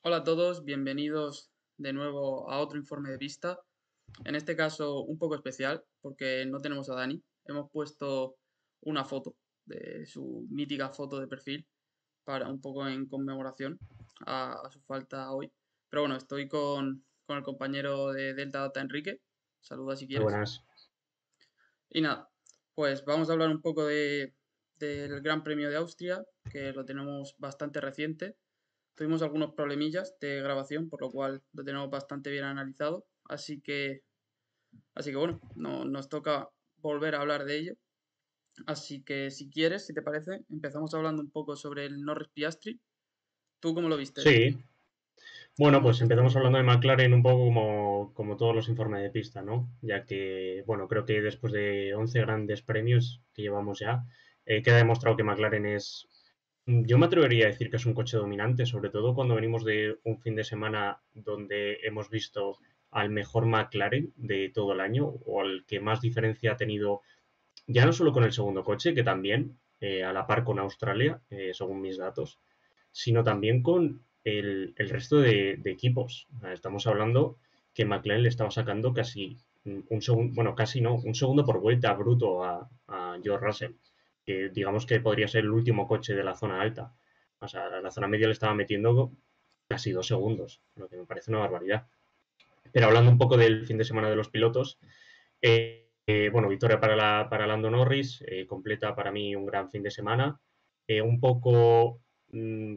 Hola a todos, bienvenidos de nuevo a otro informe de pista. En este caso un poco especial porque no tenemos a Dani. Hemos puesto una foto de su mítica foto de perfil para un poco en conmemoración a su falta hoy. Pero bueno, estoy con el compañero de Delta Data, Enrique. Saluda si Muy quieres. buenas. Y nada, pues vamos a hablar un poco del Gran Premio de Austria, que lo tenemos bastante reciente. Tuvimos algunos problemillas de grabación, por lo cual lo tenemos bastante bien analizado. Así que bueno, nos toca volver a hablar de ello. Así que si quieres, si te parece, empezamos hablando un poco sobre el Norris Piastri. ¿Tú cómo lo viste esto? Sí, bueno, ¿Cómo pues viste este empezamos duelo? hablando de McLaren un poco como todos los informes de pista, ¿no? Ya que, bueno, creo que después de 11 grandes premios que llevamos ya, queda demostrado que McLaren es, yo me atrevería a decir que es un coche dominante, sobre todo cuando venimos de un fin de semana donde hemos visto al mejor McLaren de todo el año, o al que más diferencia ha tenido, ya no solo con el segundo coche, que también, a la par con Australia, según mis datos, sino también con el resto de equipos. Estamos hablando que McLaren le estaba sacando casi un segundo, bueno, casi no, un segundo por vuelta bruto a George Russell, que digamos que podría ser el último coche de la zona alta. O sea, a la zona media le estaba metiendo casi 2 segundos, lo que me parece una barbaridad. Pero hablando un poco del fin de semana de los pilotos, bueno, victoria para Lando Norris, completa para mí un gran fin de semana. Un poco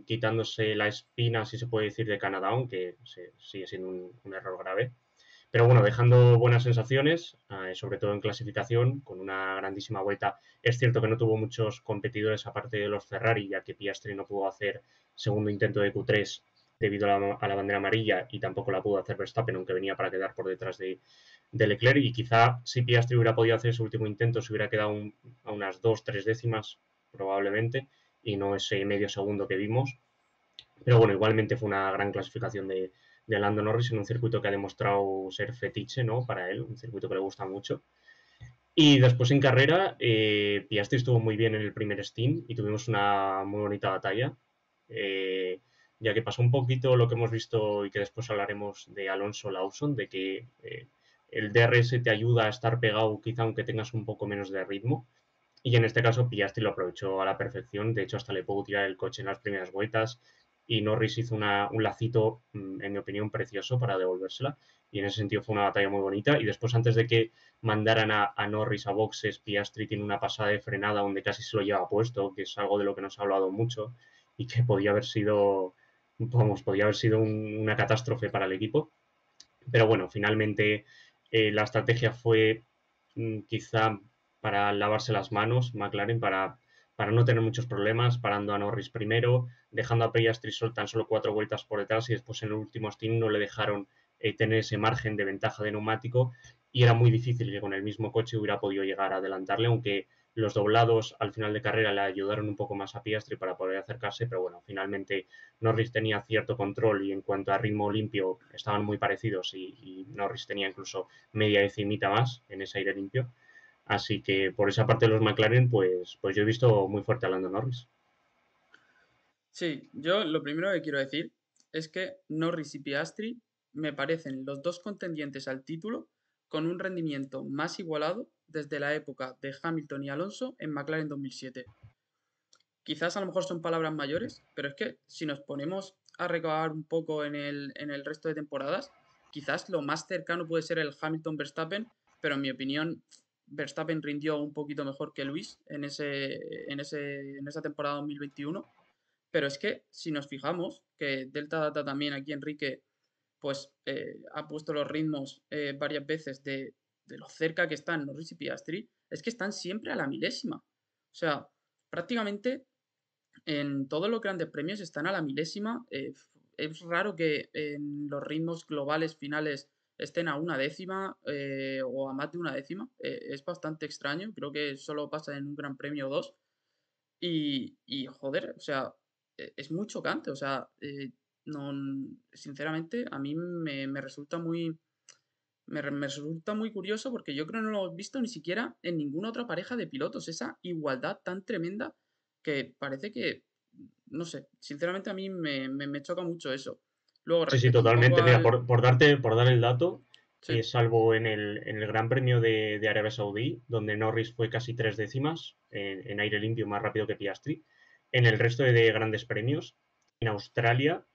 quitándose la espina, si se puede decir, de Canadá, aunque sigue siendo un error grave. Pero bueno, dejando buenas sensaciones, sobre todo en clasificación, con una grandísima vuelta. Es cierto que no tuvo muchos competidores aparte de los Ferrari, ya que Piastri no pudo hacer segundo intento de Q3 debido a la bandera amarilla y tampoco la pudo hacer Verstappen, aunque venía para quedar por detrás de Leclerc. Y quizá si Piastri hubiera podido hacer su último intento, se hubiera quedado a unas 2 o 3 décimas probablemente, y no ese medio segundo que vimos. Pero bueno, igualmente fue una gran clasificación de Lando Norris en un circuito que ha demostrado ser fetiche, ¿no? Para él, un circuito que le gusta mucho. Y después en carrera, Piastri estuvo muy bien en el primer stint y tuvimos una muy bonita batalla. eh, ya que pasó un poquito lo que hemos visto y que después hablaremos de Alonso Lawson, de que el DRS te ayuda a estar pegado quizá aunque tengas un poco menos de ritmo. Y en este caso Piastri lo aprovechó a la perfección, de hecho hasta le pudo tirar el coche en las primeras vueltas y Norris hizo un lacito, en mi opinión, precioso para devolvérsela, y en ese sentido fue una batalla muy bonita. Y después, antes de que mandaran a Norris a boxes, Piastri tiene una pasada de frenada donde casi se lo lleva puesto, que es algo de lo que nos ha hablado mucho y que podía haber sido, vamos, podía haber sido una catástrofe para el equipo. Pero bueno, finalmente la estrategia fue quizá para lavarse las manos, McLaren, para no tener muchos problemas, parando a Norris primero, dejando a Piastri tan solo 4 vueltas por detrás, y después en el último stint no le dejaron tener ese margen de ventaja de neumático, y era muy difícil que con el mismo coche hubiera podido llegar a adelantarle, aunque los doblados al final de carrera le ayudaron un poco más a Piastri para poder acercarse. Pero bueno, finalmente Norris tenía cierto control y en cuanto a ritmo limpio estaban muy parecidos, y Norris tenía incluso media decimita más en ese aire limpio. Así que por esa parte de los McLaren, pues yo he visto muy fuerte a Lando Norris. Sí, yo lo primero que quiero decir es que Norris y Piastri me parecen los dos contendientes al título con un rendimiento más igualado desde la época de Hamilton y Alonso en McLaren 2007. Quizás a lo mejor son palabras mayores, pero es que si nos ponemos a recabar un poco en el resto de temporadas, quizás lo más cercano puede ser el Hamilton-Verstappen, pero en mi opinión Verstappen rindió un poquito mejor que Luis en esa temporada 2021. Pero es que si nos fijamos, que Delta Data también aquí Enrique pues ha puesto los ritmos varias veces de lo cerca que están Norris y Piastri, es que están siempre a la milésima. O sea, prácticamente en todos los grandes premios están a la milésima. Es raro que en los ritmos globales finales estén a una décima o a más de una décima. Es bastante extraño. Creo que solo pasa en un gran premio o dos. Y joder, o sea, es muy chocante. O sea, no, sinceramente, a mí me resulta me resulta muy curioso porque yo creo que no lo hemos visto ni siquiera en ninguna otra pareja de pilotos. Esa igualdad tan tremenda que parece que, no sé, sinceramente a mí me choca mucho eso. Luego, Sí, sí, respecto un poco totalmente. Mira, al... por dar el dato, Sí, salvo en el Gran Premio de Arabia Saudí, donde Norris fue casi 3 décimas en aire limpio más rápido que Piastri, en el resto de grandes premios, en Australia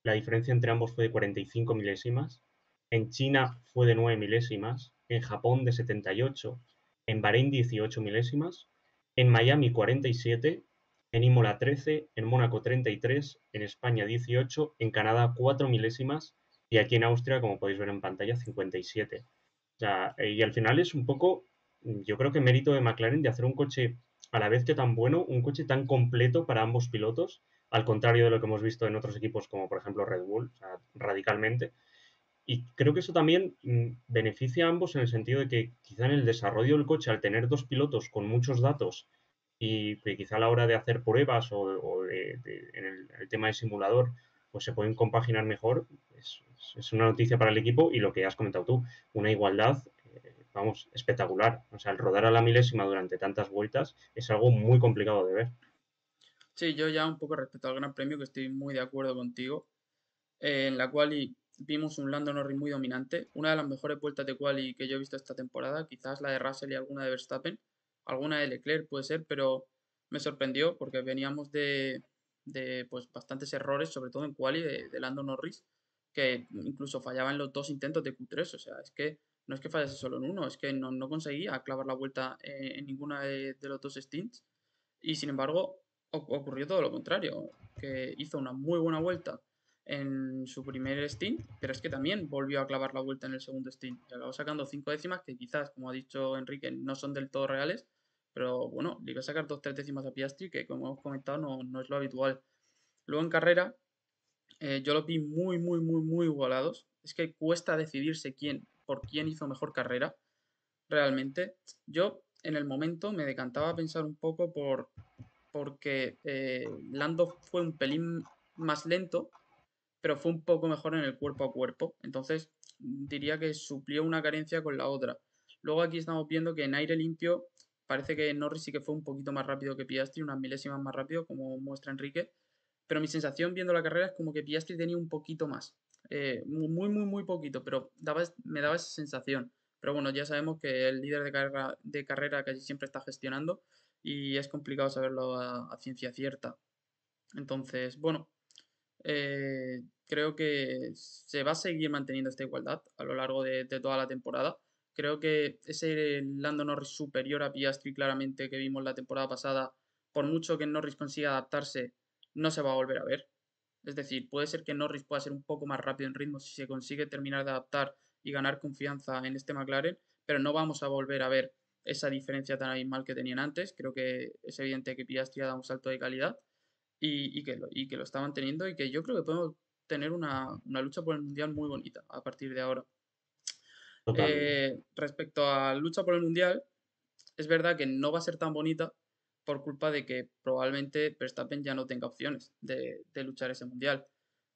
la diferencia entre ambos fue de 45 milésimas, en China fue de 9 milésimas, en Japón de 78, en Bahrein 18 milésimas, en Miami 47, en Imola 13, en Mónaco 33, en España 18, en Canadá 4 milésimas y aquí en Austria, como podéis ver en pantalla, 57. O sea, y al final es un poco, yo creo que mérito de McLaren de hacer un coche a la vez que tan bueno, un coche tan completo para ambos pilotos, al contrario de lo que hemos visto en otros equipos como por ejemplo Red Bull, o sea, radicalmente. Y creo que eso también beneficia a ambos en el sentido de que quizá en el desarrollo del coche, al tener dos pilotos con muchos datos y que quizá a la hora de hacer pruebas en el tema del simulador, pues se pueden compaginar mejor, es una noticia para el equipo y lo que has comentado tú, una igualdad, vamos, espectacular. O sea, el rodar a la milésima durante tantas vueltas es algo muy complicado de ver. sí, yo ya un poco respecto al Gran Premio, que estoy muy de acuerdo contigo, en la quali vimos un Lando Norris muy dominante, una de las mejores vueltas de quali que yo he visto esta temporada, quizás la de Russell y alguna de Verstappen, alguna de Leclerc puede ser, pero me sorprendió porque veníamos de pues bastantes errores, sobre todo en quali de Lando Norris, que incluso fallaba en los dos intentos de Q3, o sea, es que no es que fallase solo en uno, es que no conseguía clavar la vuelta en ninguna de los dos stints y sin embargo ocurrió todo lo contrario, que hizo una muy buena vuelta en su primer stint, pero es que también volvió a clavar la vuelta en el segundo stint. Y acabó sacando 5 décimas que quizás, como ha dicho Enrique, no son del todo reales, pero bueno, le iba a sacar 2 3 décimas a Piastri, que como hemos comentado no es lo habitual. Luego en carrera, yo los vi muy igualados. Es que cuesta decidirse por quién hizo mejor carrera, realmente. Yo en el momento me decantaba a pensar un poco porque Lando fue un pelín más lento, pero fue un poco mejor en el cuerpo a cuerpo. Entonces, diría que suplió una carencia con la otra. Luego aquí estamos viendo que en aire limpio parece que Norris sí que fue un poquito más rápido que Piastri, unas milésimas más rápido, como muestra Enrique. Pero mi sensación viendo la carrera es como que Piastri tenía un poquito más. Muy poquito, pero me daba esa sensación. Pero bueno, ya sabemos que el líder de carrera casi siempre está gestionando y es complicado saberlo a ciencia cierta. Entonces, bueno, creo que se va a seguir manteniendo esta igualdad a lo largo de toda la temporada. Creo que ese Lando Norris superior a Piastri claramente que vimos la temporada pasada, por mucho que Norris consiga adaptarse, no se va a volver a ver. Es decir, puede ser que Norris pueda ser un poco más rápido en ritmo si se consigue terminar de adaptar y ganar confianza en este McLaren, pero no vamos a volver a ver esa diferencia tan abismal que tenían antes. Creo que es evidente que Piastri ha dado un salto de calidad y que lo está manteniendo y que yo creo que podemos tener una lucha por el Mundial muy bonita a partir de ahora. Totalmente. Respecto a lucha por el Mundial, es verdad que no va a ser tan bonita por culpa de que probablemente Verstappen ya no tenga opciones de luchar ese Mundial.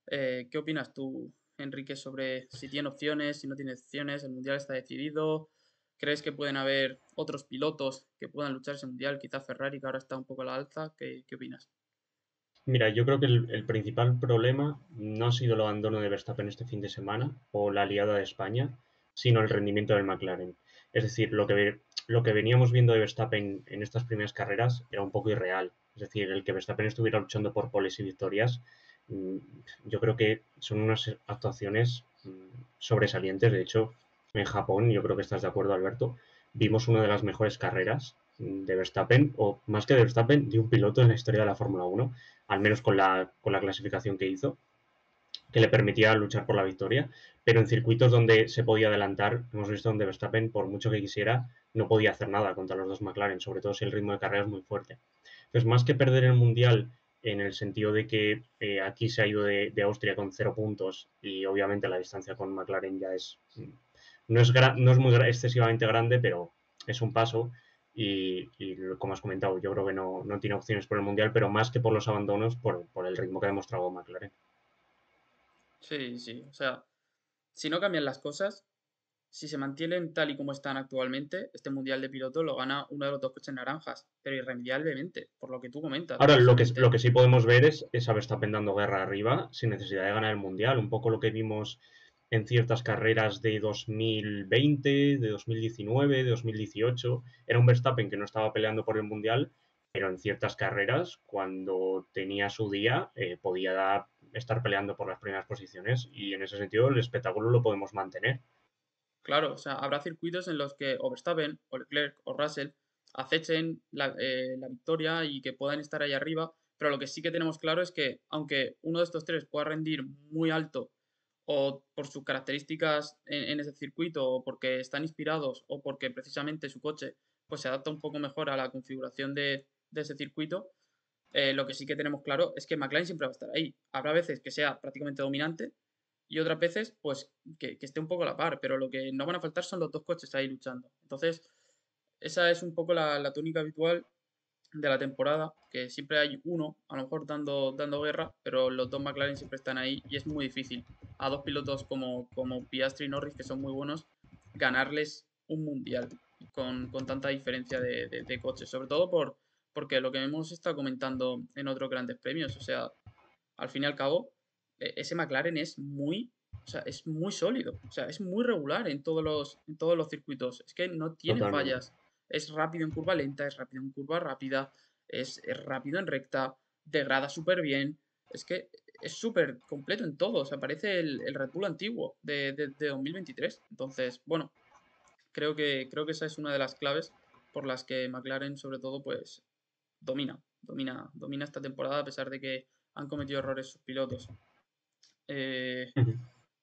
¿Qué opinas tú, Enrique, sobre si tiene opciones, si no tiene opciones? ¿El Mundial está decidido? ¿Crees que pueden haber otros pilotos que puedan luchar ese Mundial? Quizá Ferrari, que ahora está un poco a la alza. ¿Qué opinas? Mira, yo creo que el principal problema no ha sido el abandono de Verstappen este fin de semana o la aliada de España, sino el rendimiento del McLaren. Es decir, lo que veníamos viendo de Verstappen en estas primeras carreras era un poco irreal. Es decir, el que Verstappen estuviera luchando por poles y victorias, mm, yo creo que son unas actuaciones sobresalientes. De hecho, en Japón, yo creo que estás de acuerdo, Alberto, vimos una de las mejores carreras de Verstappen, o más que de Verstappen, de un piloto en la historia de la Fórmula 1, al menos con la clasificación que hizo, que le permitía luchar por la victoria, pero en circuitos donde se podía adelantar, hemos visto donde Verstappen, por mucho que quisiera, no podía hacer nada contra los dos McLaren, sobre todo si el ritmo de carrera es muy fuerte. Entonces, más que perder el Mundial en el sentido de que aquí se ha ido de Austria con 0 puntos y obviamente la distancia con McLaren ya es no es muy excesivamente grande, pero es un paso y como has comentado, yo creo que no tiene opciones por el Mundial, pero más que por los abandonos, por el ritmo que ha demostrado McLaren. Sí, sí. O sea, si no cambian las cosas, si se mantienen tal y como están actualmente, este Mundial de Pilotos lo gana uno de los dos coches naranjas, pero irremediablemente, por lo que tú comentas, Ahora, lo precisamente. que sí podemos ver es a Verstappen dando guerra arriba sin necesidad de ganar el Mundial. Un poco lo que vimos en ciertas carreras de 2020, de 2019, de 2018. Era un Verstappen que no estaba peleando por el Mundial, pero en ciertas carreras, cuando tenía su día, podía estar peleando por las primeras posiciones y en ese sentido el espectáculo lo podemos mantener. Claro, o sea, habrá circuitos en los que o Verstappen, o Leclerc, o Russell acechen la victoria y que puedan estar ahí arriba, pero lo que sí que tenemos claro es que aunque uno de estos tres pueda rendir muy alto o por sus características en ese circuito, o porque están inspirados, o porque precisamente su coche pues, se adapta un poco mejor a la configuración de ese circuito, lo que sí que tenemos claro es que McLaren siempre va a estar ahí. Habrá veces que sea prácticamente dominante y otras veces, pues, que esté un poco a la par, pero lo que no van a faltar son los dos coches ahí luchando. Entonces, esa es un poco la tónica habitual de la temporada, que siempre hay uno, a lo mejor dando guerra, pero los dos McLaren siempre están ahí y es muy difícil a dos pilotos como Piastri y Norris, que son muy buenos, ganarles un mundial con tanta diferencia de coches, sobre todo porque lo que hemos estado comentando en otros grandes premios, o sea, al fin y al cabo, ese McLaren es muy, o sea, es muy sólido, o sea, es muy regular en todos los circuitos, es que no tiene Totalmente. fallas, es rápido en curva lenta, es rápido en curva rápida, es rápido en recta, degrada súper bien, es que es súper completo en todo, o sea, parece el Red Bull antiguo de 2023. Entonces, bueno, creo que esa es una de las claves por las que McLaren, sobre todo, pues domina esta temporada a pesar de que han cometido errores sus pilotos. Eh, Ujú.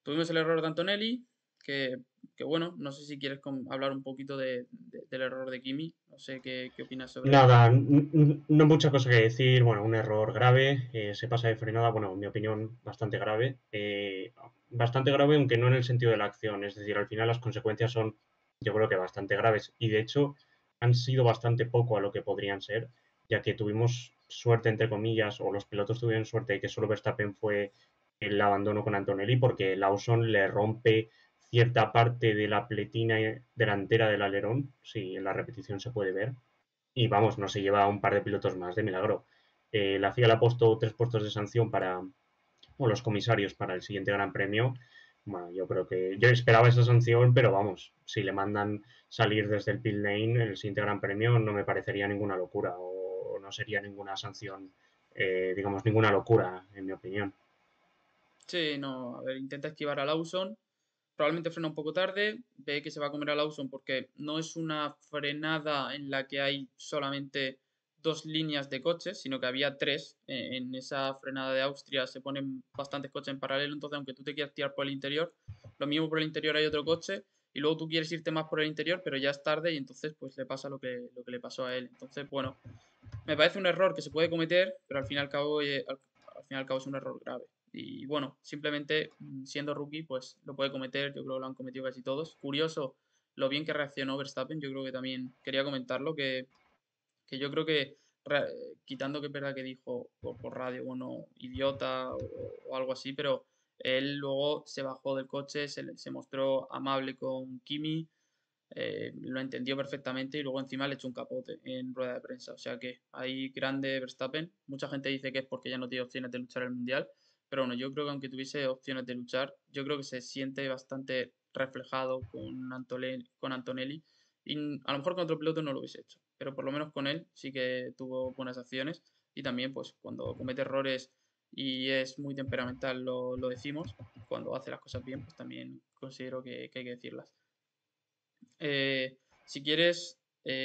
Tuvimos el error de Antonelli, que, que bueno, no sé si quieres hablar un poquito del error de Kimi, no sé qué opinas sobre él. Nada, no mucha cosa que decir. Bueno, un error grave, se pasa de frenada. Bueno, en mi opinión, bastante grave. Bastante grave, aunque no en el sentido de la acción. Es decir, al final las consecuencias son, yo creo que bastante graves. Y de hecho, han sido bastante poco a lo que podrían ser, ya que tuvimos suerte, entre comillas, o los pilotos tuvieron suerte de que solo Verstappen fue el abandono con Antonelli, porque Lawson le rompe cierta parte de la pletina delantera del alerón. Sí, en la repetición se puede ver y vamos, no se lleva a un par de pilotos más de milagro. La FIA le ha puesto 3 puestos de sanción o los comisarios para el siguiente Gran Premio. Bueno, yo creo que yo esperaba esa sanción, pero vamos, si le mandan salir desde el pit lane en el siguiente Gran Premio no me parecería ninguna locura o no sería ninguna sanción, digamos, ninguna locura, en mi opinión. Sí, no, a ver, intenta esquivar a Lawson, probablemente frena un poco tarde, ve que se va a comer a Lawson porque no es una frenada en la que hay solamente dos líneas de coches, sino que había tres. En esa frenada de Austria se ponen bastantes coches en paralelo, entonces aunque tú te quieras tirar por el interior, lo mismo por el interior hay otro coche y luego tú quieres irte más por el interior, pero ya es tarde y entonces pues le pasa lo que le pasó a él. Entonces, bueno, me parece un error que se puede cometer, pero al fin y al cabo, al fin y al cabo es un error grave. Y bueno, simplemente siendo rookie, pues lo puede cometer. Yo creo que lo han cometido casi todos. Curioso lo bien que reaccionó Verstappen. Yo creo que también quería comentarlo, que yo creo que, quitando que es verdad que dijo por radio, bueno, idiota o algo así, pero él luego se bajó del coche, se mostró amable con Kimi, lo entendió perfectamente y luego encima le echó un capote en rueda de prensa. O sea que ahí grande Verstappen. Mucha gente dice que es porque ya no tiene opciones de luchar el Mundial, pero bueno, yo creo que aunque tuviese opciones de luchar, yo creo que se siente bastante reflejado con Antonelli y a lo mejor con otro piloto no lo hubiese hecho, pero por lo menos con él sí que tuvo buenas acciones y también pues cuando comete errores y es muy temperamental lo decimos, cuando hace las cosas bien pues también considero que hay que decirlas. Si quieres,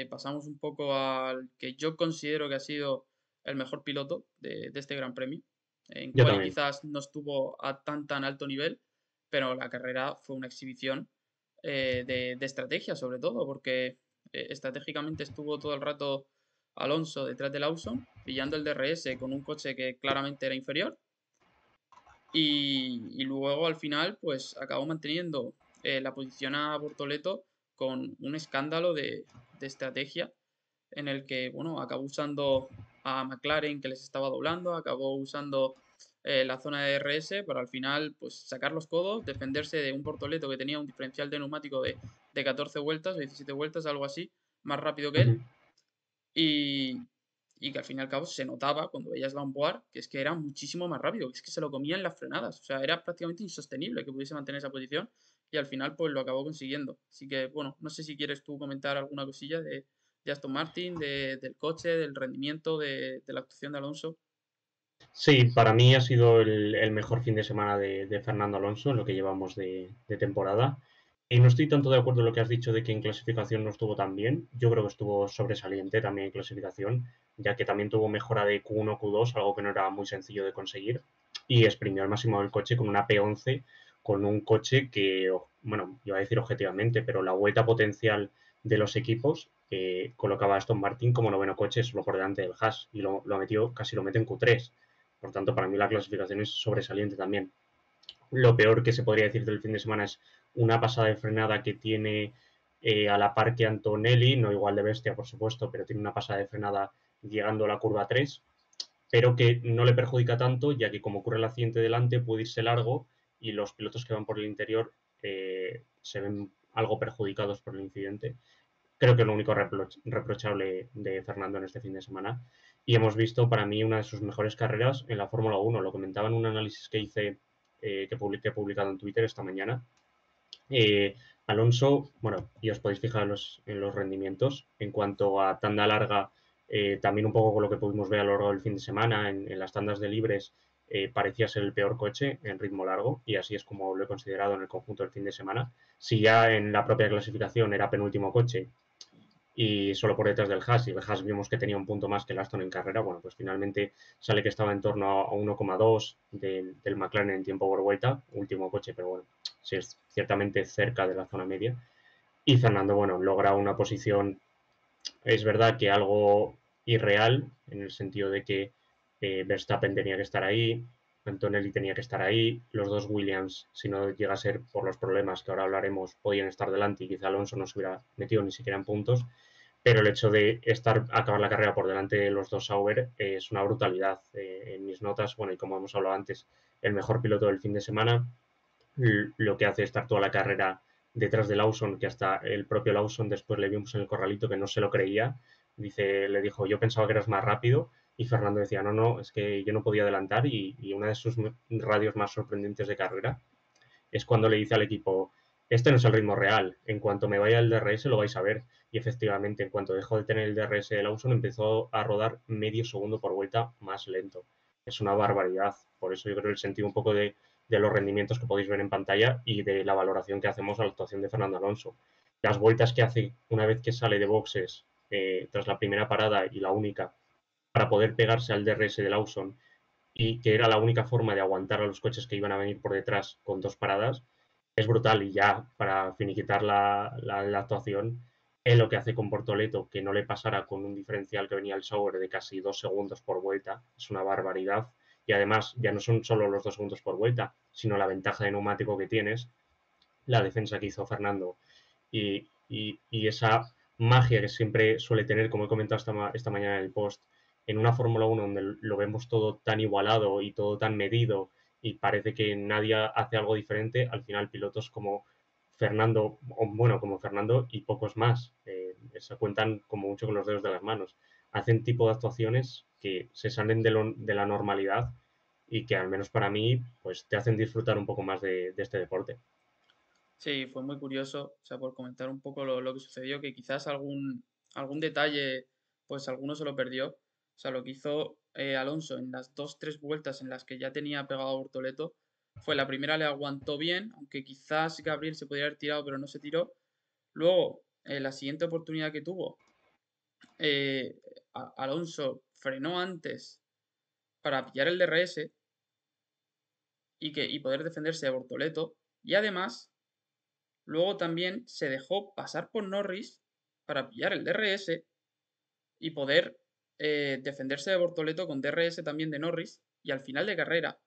pasamos un poco al que yo considero que ha sido el mejor piloto de este Gran Premio. En Yo quali también. quizás no estuvo a tan alto nivel, pero la carrera fue una exhibición de estrategia sobre todo, porque estratégicamente estuvo todo el rato Alonso detrás de Lawson, pillando el DRS con un coche que claramente era inferior y luego al final, pues acabó manteniendo la posición a Bortoleto con un escándalo de estrategia en el que, bueno, acabó usando a McLaren que les estaba doblando, acabó usando la zona de DRS para al final pues sacar los codos, defenderse de un Portoleto que tenía un diferencial de neumático de 14 vueltas o 17 vueltas, algo así, más rápido que él. Ujú. Y, y que al fin y al cabo se notaba cuando veías Lamboir que es que era muchísimo más rápido, que es que se lo comían las frenadas. O sea, era prácticamente insostenible que pudiese mantener esa posición y al final pues lo acabó consiguiendo. Así que bueno, no sé si quieres tú comentar alguna cosilla de Aston Martin, del coche, del rendimiento, de la actuación de Alonso. Sí, para mí ha sido el mejor fin de semana de Fernando Alonso en lo que llevamos de temporada. Y no estoy tanto de acuerdo en lo que has dicho de que en clasificación no estuvo tan bien. Yo creo que estuvo sobresaliente también en clasificación, ya que también tuvo mejora de Q1, Q2, algo que no era muy sencillo de conseguir. Y exprimió al máximo el coche con una P11, con un coche que, bueno, iba a decir objetivamente, pero la vuelta potencial de los equipos colocaba a Aston Martin como noveno coche solo por delante del Haas y lo metió, casi lo mete en Q3. Por tanto, para mí la clasificación es sobresaliente también. Lo peor que se podría decir del fin de semana es una pasada de frenada que tiene a la par que Antonelli, no igual de bestia, por supuesto, pero tiene una pasada de frenada llegando a la curva 3, pero que no le perjudica tanto, ya que como ocurre el accidente delante, puede irse largo y los pilotos que van por el interior se ven algo perjudicados por el incidente. Creo que es lo único reprochable de Fernando en este fin de semana. Y hemos visto para mí una de sus mejores carreras en la Fórmula 1. Lo comentaba en un análisis que hice, que he publicado en Twitter esta mañana. Eh, Alonso, bueno, y os podéis fijar en los rendimientos. En cuanto a tanda larga, también un poco con lo que pudimos ver a lo largo del fin de semana, en las tandas de libres, parecía ser el peor coche en ritmo largo, y así es como lo he considerado en el conjunto del fin de semana. Si ya en la propia clasificación era penúltimo coche y solo por detrás del Haas, y el Haas vimos que tenía un punto más que el Aston en carrera, bueno, pues finalmente sale que estaba en torno a 1,2 del McLaren en tiempo por vuelta, último coche, pero bueno, sí es ciertamente cerca de la zona media. Y Fernando, bueno, logra una posición, es verdad que algo irreal, en el sentido de que Verstappen tenía que estar ahí, Antonelli tenía que estar ahí, los dos Williams, si no llega a ser por los problemas que ahora hablaremos, podían estar delante y quizá Alonso no se hubiera metido ni siquiera en puntos, pero el hecho de acabar la carrera por delante de los dos Sauber es una brutalidad. En mis notas, bueno, y como hemos hablado antes, el mejor piloto del fin de semana, lo que hace estar toda la carrera detrás de Lawson, que hasta el propio Lawson después le vimos en el corralito que no se lo creía. Le dijo, yo pensaba que eras más rápido, y Fernando decía, no, no, es que yo no podía adelantar, y una de sus radios más sorprendentes de carrera es cuando le dice al equipo, este no es el ritmo real, en cuanto me vaya el DRS lo vais a ver. Y efectivamente, en cuanto dejó de tener el DRS de Lawson, empezó a rodar medio segundo por vuelta más lento. Es una barbaridad. Por eso yo creo el sentido un poco de los rendimientos que podéis ver en pantalla y de la valoración que hacemos a la actuación de Fernando Alonso. Las vueltas que hace una vez que sale de boxes tras la primera parada y la única para poder pegarse al DRS de Lawson, y que era la única forma de aguantar a los coches que iban a venir por detrás con dos paradas, es brutal. Y ya para finiquitar la actuación, es lo que hace con Portoleto, que no le pasara con un diferencial que venía al Sauber de casi 2 segundos por vuelta, es una barbaridad. Y además ya no son solo los 2 segundos por vuelta, sino la ventaja de neumático que tienes, la defensa que hizo Fernando y esa magia que siempre suele tener, como he comentado esta mañana en el post, en una Fórmula 1 donde lo vemos todo tan igualado y todo tan medido y parece que nadie hace algo diferente, al final pilotos como Fernando, o bueno, como Fernando y pocos más, se cuentan como mucho con los dedos de las manos, hacen tipo de actuaciones que se salen de la normalidad y que al menos para mí pues te hacen disfrutar un poco más de este deporte. Sí, fue muy curioso, o sea, por comentar un poco lo que sucedió, que quizás algún detalle, pues alguno se lo perdió. O sea, lo que hizo Alonso en las dos, tres vueltas en las que ya tenía pegado a Bortoleto, fue la primera le aguantó bien, aunque quizás Gabriel se podría haber tirado, pero no se tiró. Luego, la siguiente oportunidad que tuvo, eh, Alonso frenó antes para pillar el DRS y poder defenderse de Bortoleto. Y además, luego también se dejó pasar por Norris para pillar el DRS y poder defenderse de Bortoleto con DRS también de Norris. Y al final de carrera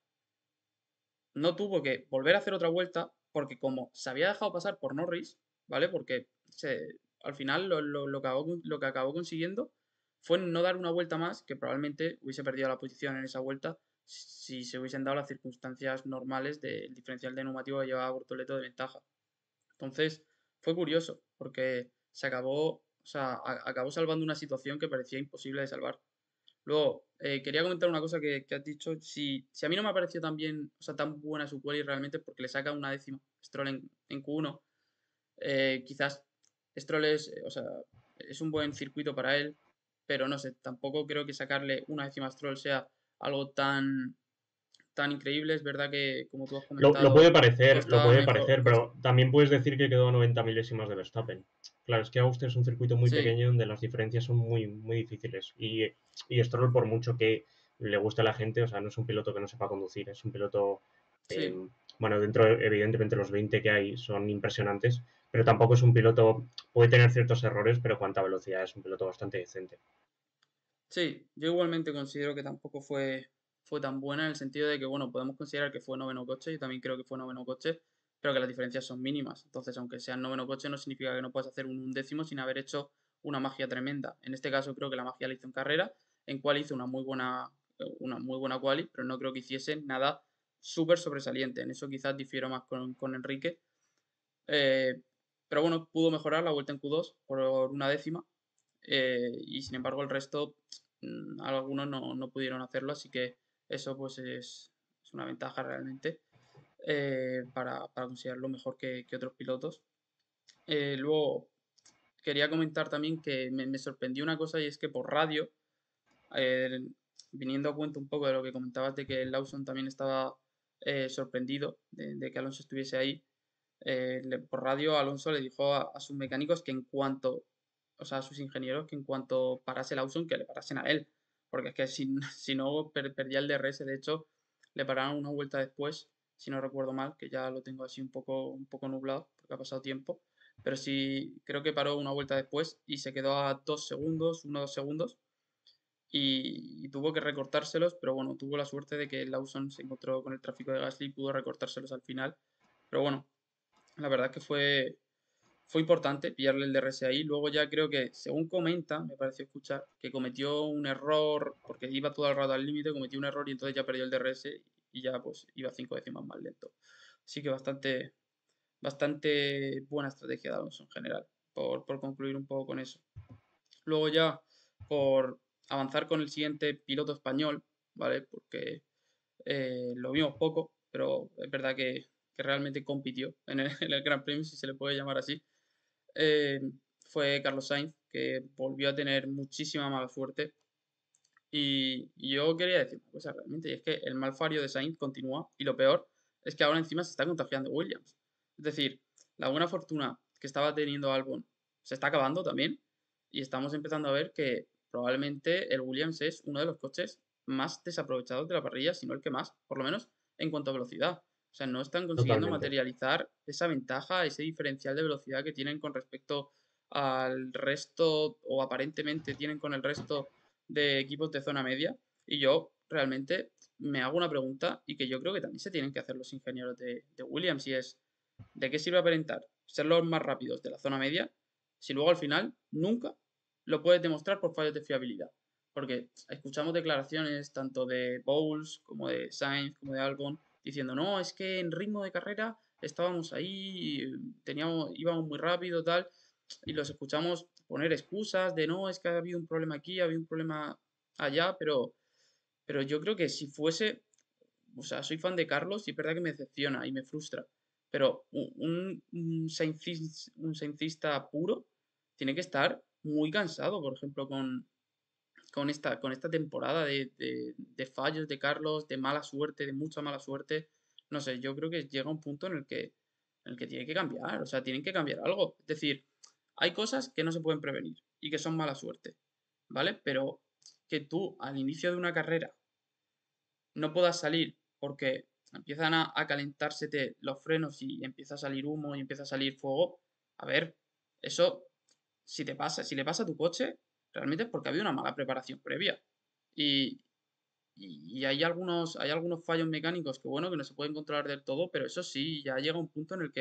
no tuvo que volver a hacer otra vuelta porque como se había dejado pasar por Norris, ¿vale? Porque al final lo que acabó consiguiendo fue no dar una vuelta más, que probablemente hubiese perdido la posición en esa vuelta si se hubiesen dado las circunstancias normales del diferencial de neumático que llevaba Bortoleto de ventaja. Entonces, fue curioso, porque se acabó, o sea, acabó salvando una situación que parecía imposible de salvar. Luego, quería comentar una cosa que has dicho. Si a mí no me ha parecido tan bien, o sea, tan buena su quali realmente porque le saca una décima Stroll en Q1. Quizás Stroll es, o sea, es un buen circuito para él, pero no sé, tampoco creo que sacarle una décima a Stroll sea algo tan increíble. Es verdad que, como tú has Lo comentado, lo costaba puede mejor. parecer, pero también puedes decir que quedó a 90 milésimas de Verstappen. Claro, es que Austria es un circuito muy Sí, pequeño donde las diferencias son muy difíciles. Y Stroll, por mucho que le guste a la gente, o sea, no es un piloto que no sepa conducir, es un piloto, eh, sí. bueno, dentro, evidentemente, los 20 que hay son impresionantes, pero tampoco es un piloto, puede tener ciertos errores, pero cuanta velocidad es un piloto bastante decente. Sí, yo igualmente considero que tampoco fue tan buena en el sentido de que, bueno, podemos considerar que fue noveno coche, yo también creo que fue noveno coche, pero que las diferencias son mínimas. Entonces, aunque sea noveno coche, no significa que no puedas hacer un undécimo sin haber hecho una magia tremenda. En este caso, creo que la magia la hizo en carrera, en cual hizo una muy buena quali, pero no creo que hiciese nada súper sobresaliente. En eso quizás difiero más con Enrique. Eh, pero bueno, pudo mejorar la vuelta en Q2 por una décima, y sin embargo el resto, algunos no pudieron hacerlo, así que eso pues es una ventaja realmente, para considerarlo mejor que otros pilotos. Luego quería comentar también que me sorprendió una cosa, y es que por radio, eh, viniendo a cuento un poco de lo que comentabas de que Lawson también estaba sorprendido de que Alonso estuviese ahí, por radio Alonso le dijo a sus mecánicos que en cuanto, o sea, a sus ingenieros, que en cuanto parase Lawson, que le parasen a él. Porque es que si, si no, perdía el DRS. De hecho, le pararon una vuelta después, si no recuerdo mal, que ya lo tengo así un poco nublado, porque ha pasado tiempo. Pero sí, creo que paró una vuelta después y se quedó a 2 segundos, 1 o 2 segundos, y tuvo que recortárselos, pero bueno, tuvo la suerte de que Lawson se encontró con el tráfico de Gasly y pudo recortárselos al final. Pero bueno, la verdad es que fue importante pillarle el DRS ahí. Luego ya creo que, según comenta, me pareció escuchar, que cometió un error, porque iba todo el rato al límite, cometió un error y entonces ya perdió el DRS y ya pues iba 5 décimas más lento. Así que bastante buena estrategia de Alonso en general, por concluir un poco con eso. Luego ya, por avanzar con el siguiente piloto español, ¿vale? Porque lo vimos poco, pero es verdad que realmente compitió en el Gran Premio, si se le puede llamar así. eh, Fue Carlos Sainz, que volvió a tener muchísima mala suerte. Y yo quería decir una cosa realmente, y es que el mal fario de Sainz continúa, y lo peor es que ahora encima se está contagiando Williams. Es decir, la buena fortuna que estaba teniendo Albon se está acabando también, y estamos empezando a ver que probablemente el Williams es uno de los coches más desaprovechados de la parrilla, si no el que más, por lo menos en cuanto a velocidad. O sea, no están consiguiendo Totalmente. materializar esa ventaja, ese diferencial de velocidad que tienen con respecto al resto, o aparentemente tienen con el resto de equipos de zona media. Y yo realmente me hago una pregunta, y que yo creo que también se tienen que hacer los ingenieros de Williams, y es: ¿de qué sirve aparentar ser los más rápidos de la zona media si luego al final nunca lo puedes demostrar por fallos de fiabilidad? Porque escuchamos declaraciones tanto de Bowles como de Sainz como de Albon diciendo: no, es que en ritmo de carrera estábamos ahí, íbamos muy rápido, tal, y los escuchamos poner excusas de: no, es que ha habido un problema aquí, ha habido un problema allá, pero yo creo que si fuese, o sea, soy fan de Carlos y es verdad que me decepciona y me frustra, pero un Saincista puro tiene que estar muy cansado, por ejemplo, con esta temporada de fallos de Carlos, de mala suerte, de mucha mala suerte. No sé, yo creo que llega un punto en el que tiene que cambiar, o sea, tienen que cambiar algo. Es decir, hay cosas que no se pueden prevenir y que son mala suerte, ¿vale? Pero que tú al inicio de una carrera no puedas salir porque empiezan a calentársete los frenos y empieza a salir humo y empieza a salir fuego. A ver, eso, si le pasa a tu coche, realmente es porque había una mala preparación previa. Y, y hay algunos fallos mecánicos que, bueno, que no se pueden controlar del todo, pero eso sí, ya llega un punto en el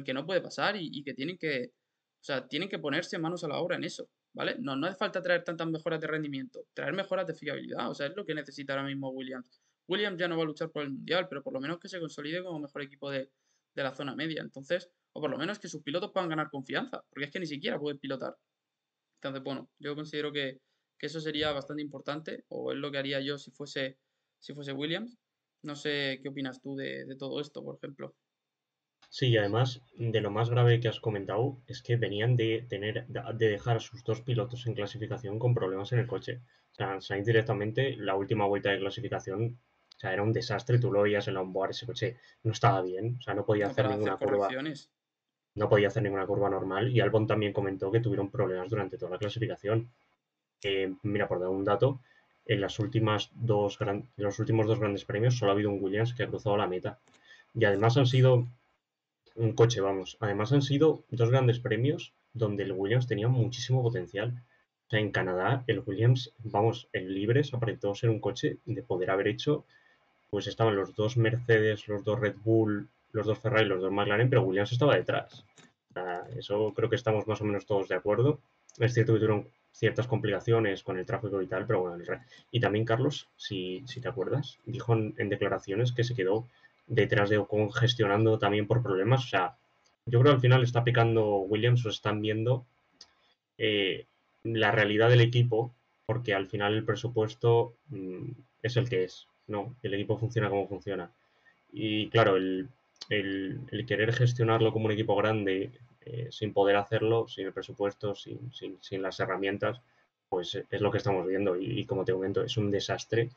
que no puede pasar, y que tienen que ponerse manos a la obra en eso, ¿vale? No hace falta traer tantas mejoras de rendimiento, traer mejoras de fiabilidad, o sea, es lo que necesita ahora mismo Williams. Williams ya no va a luchar por el Mundial, pero por lo menos que se consolide como mejor equipo de la zona media. Entonces, o por lo menos que sus pilotos puedan ganar confianza, porque es que ni siquiera pueden pilotar. Entonces, bueno, yo considero que eso sería bastante importante, o es lo que haría yo si fuese Williams. No sé qué opinas tú de todo esto, por ejemplo. Sí, y además de lo más grave que has comentado es que venían de dejar a sus dos pilotos en clasificación con problemas en el coche. O sea, Sainz directamente, la última vuelta de clasificación, o sea, era un desastre, tú lo veías en la onboard, ese coche no estaba bien, o sea, no podía No hacer para hacer ninguna curva, correcciones. no podía hacer ninguna curva normal, y Albon también comentó que tuvieron problemas durante toda la clasificación. Mira, por dar un dato, en los últimos dos grandes premios solo ha habido un Williams que ha cruzado la meta. Y además han sido un coche, vamos. Además han sido dos grandes premios donde el Williams tenía muchísimo potencial. O sea, en Canadá el Williams, vamos, en libres aparentó ser un coche de poder haber hecho, pues estaban los dos Mercedes, los dos Red Bull, los dos Ferrari, los dos McLaren, pero Williams estaba detrás. O sea, eso creo que estamos más o menos todos de acuerdo. Es cierto que tuvieron ciertas complicaciones con el tráfico y tal, pero bueno. Y también Carlos, si te acuerdas, dijo en declaraciones que se quedó detrás de Ocon gestionando también por problemas. O sea, yo creo que al final está picando Williams o están viendo la realidad del equipo, porque al final el presupuesto es el que es, ¿no? El equipo funciona como funciona. Y claro, el querer gestionarlo como un equipo grande sin poder hacerlo, sin el presupuesto, sin las herramientas, pues es lo que estamos viendo. Y como te comento, es un desastre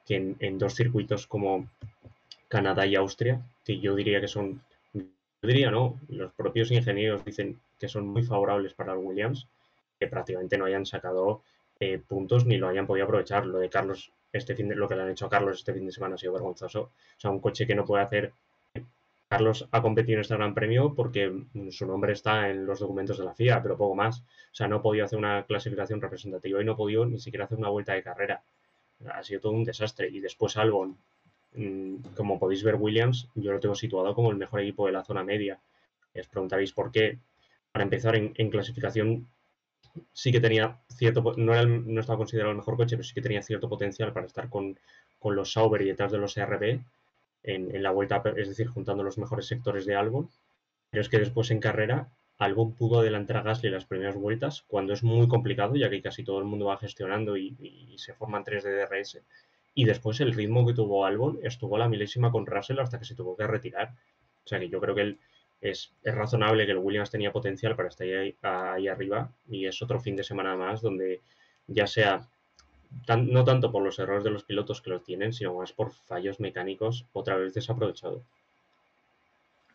que en dos circuitos como Canadá y Austria, que yo diría que son, yo diría no, los propios ingenieros dicen que son muy favorables para el Williams, que prácticamente no hayan sacado puntos ni lo hayan podido aprovechar. Lo de Carlos, lo que le han hecho a Carlos este fin de semana ha sido vergonzoso. O sea, un coche que no puede hacer. Carlos ha competido en este Gran Premio porque su nombre está en los documentos de la FIA, pero poco más. O sea, no ha podido hacer una clasificación representativa y no ha podido ni siquiera hacer una vuelta de carrera. Ha sido todo un desastre. Y después Albon, como podéis ver, Williams, yo lo tengo situado como el mejor equipo de la zona media. Y os preguntaréis por qué. Para empezar, en clasificación sí que tenía cierto, no estaba considerado el mejor coche, pero sí que tenía cierto potencial para estar con los Sauber y detrás de los RB en la vuelta, es decir, juntando los mejores sectores de Albon. Pero es que después en carrera, Albon pudo adelantar a Gasly las primeras vueltas, cuando es muy complicado, ya que casi todo el mundo va gestionando y se forman 3 de DRS. Y después el ritmo que tuvo Albon estuvo a la milésima con Russell hasta que se tuvo que retirar. O sea que yo creo que es razonable que el Williams tenía potencial para estar ahí arriba y es otro fin de semana más donde ya sea no tanto por los errores de los pilotos que los tienen, sino más por fallos mecánicos otra vez desaprovechados.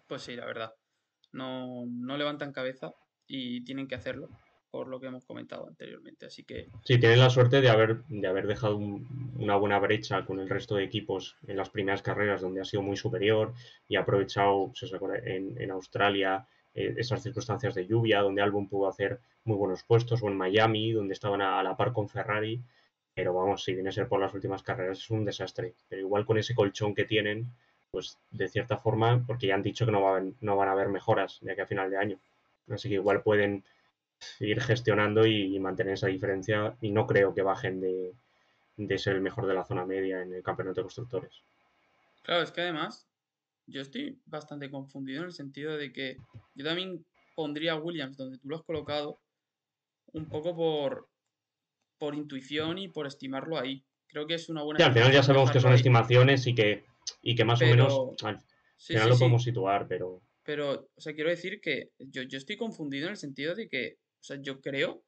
Pues sí, la verdad. No levantan cabeza y tienen que hacerlo, por lo que hemos comentado anteriormente. Así que, Sí, tienen la suerte de haber dejado una buena brecha con el resto de equipos en las primeras carreras donde ha sido muy superior y ha aprovechado pues en Australia esas circunstancias de lluvia donde Albon pudo hacer muy buenos puestos o en Miami donde estaban a la par con Ferrari. Pero vamos, si viene a ser por las últimas carreras es un desastre. Pero igual con ese colchón que tienen, pues de cierta forma, porque ya han dicho que no van a haber mejoras de aquí a final de año. Así que igual pueden ir gestionando y mantener esa diferencia y no creo que bajen de ser el mejor de la zona media en el campeonato de constructores. claro, es que además yo estoy bastante confundido en el sentido de que yo también pondría a Williams donde tú lo has colocado un poco por intuición y por estimarlo ahí. Creo que es una buena Y al final ya estimación sabemos que dejarlo son ahí. estimaciones y que más o menos Pero, al sí, final sí, lo sí. podemos situar, pero Pero, o sea, quiero decir que yo estoy confundido en el sentido de que, o sea, yo creo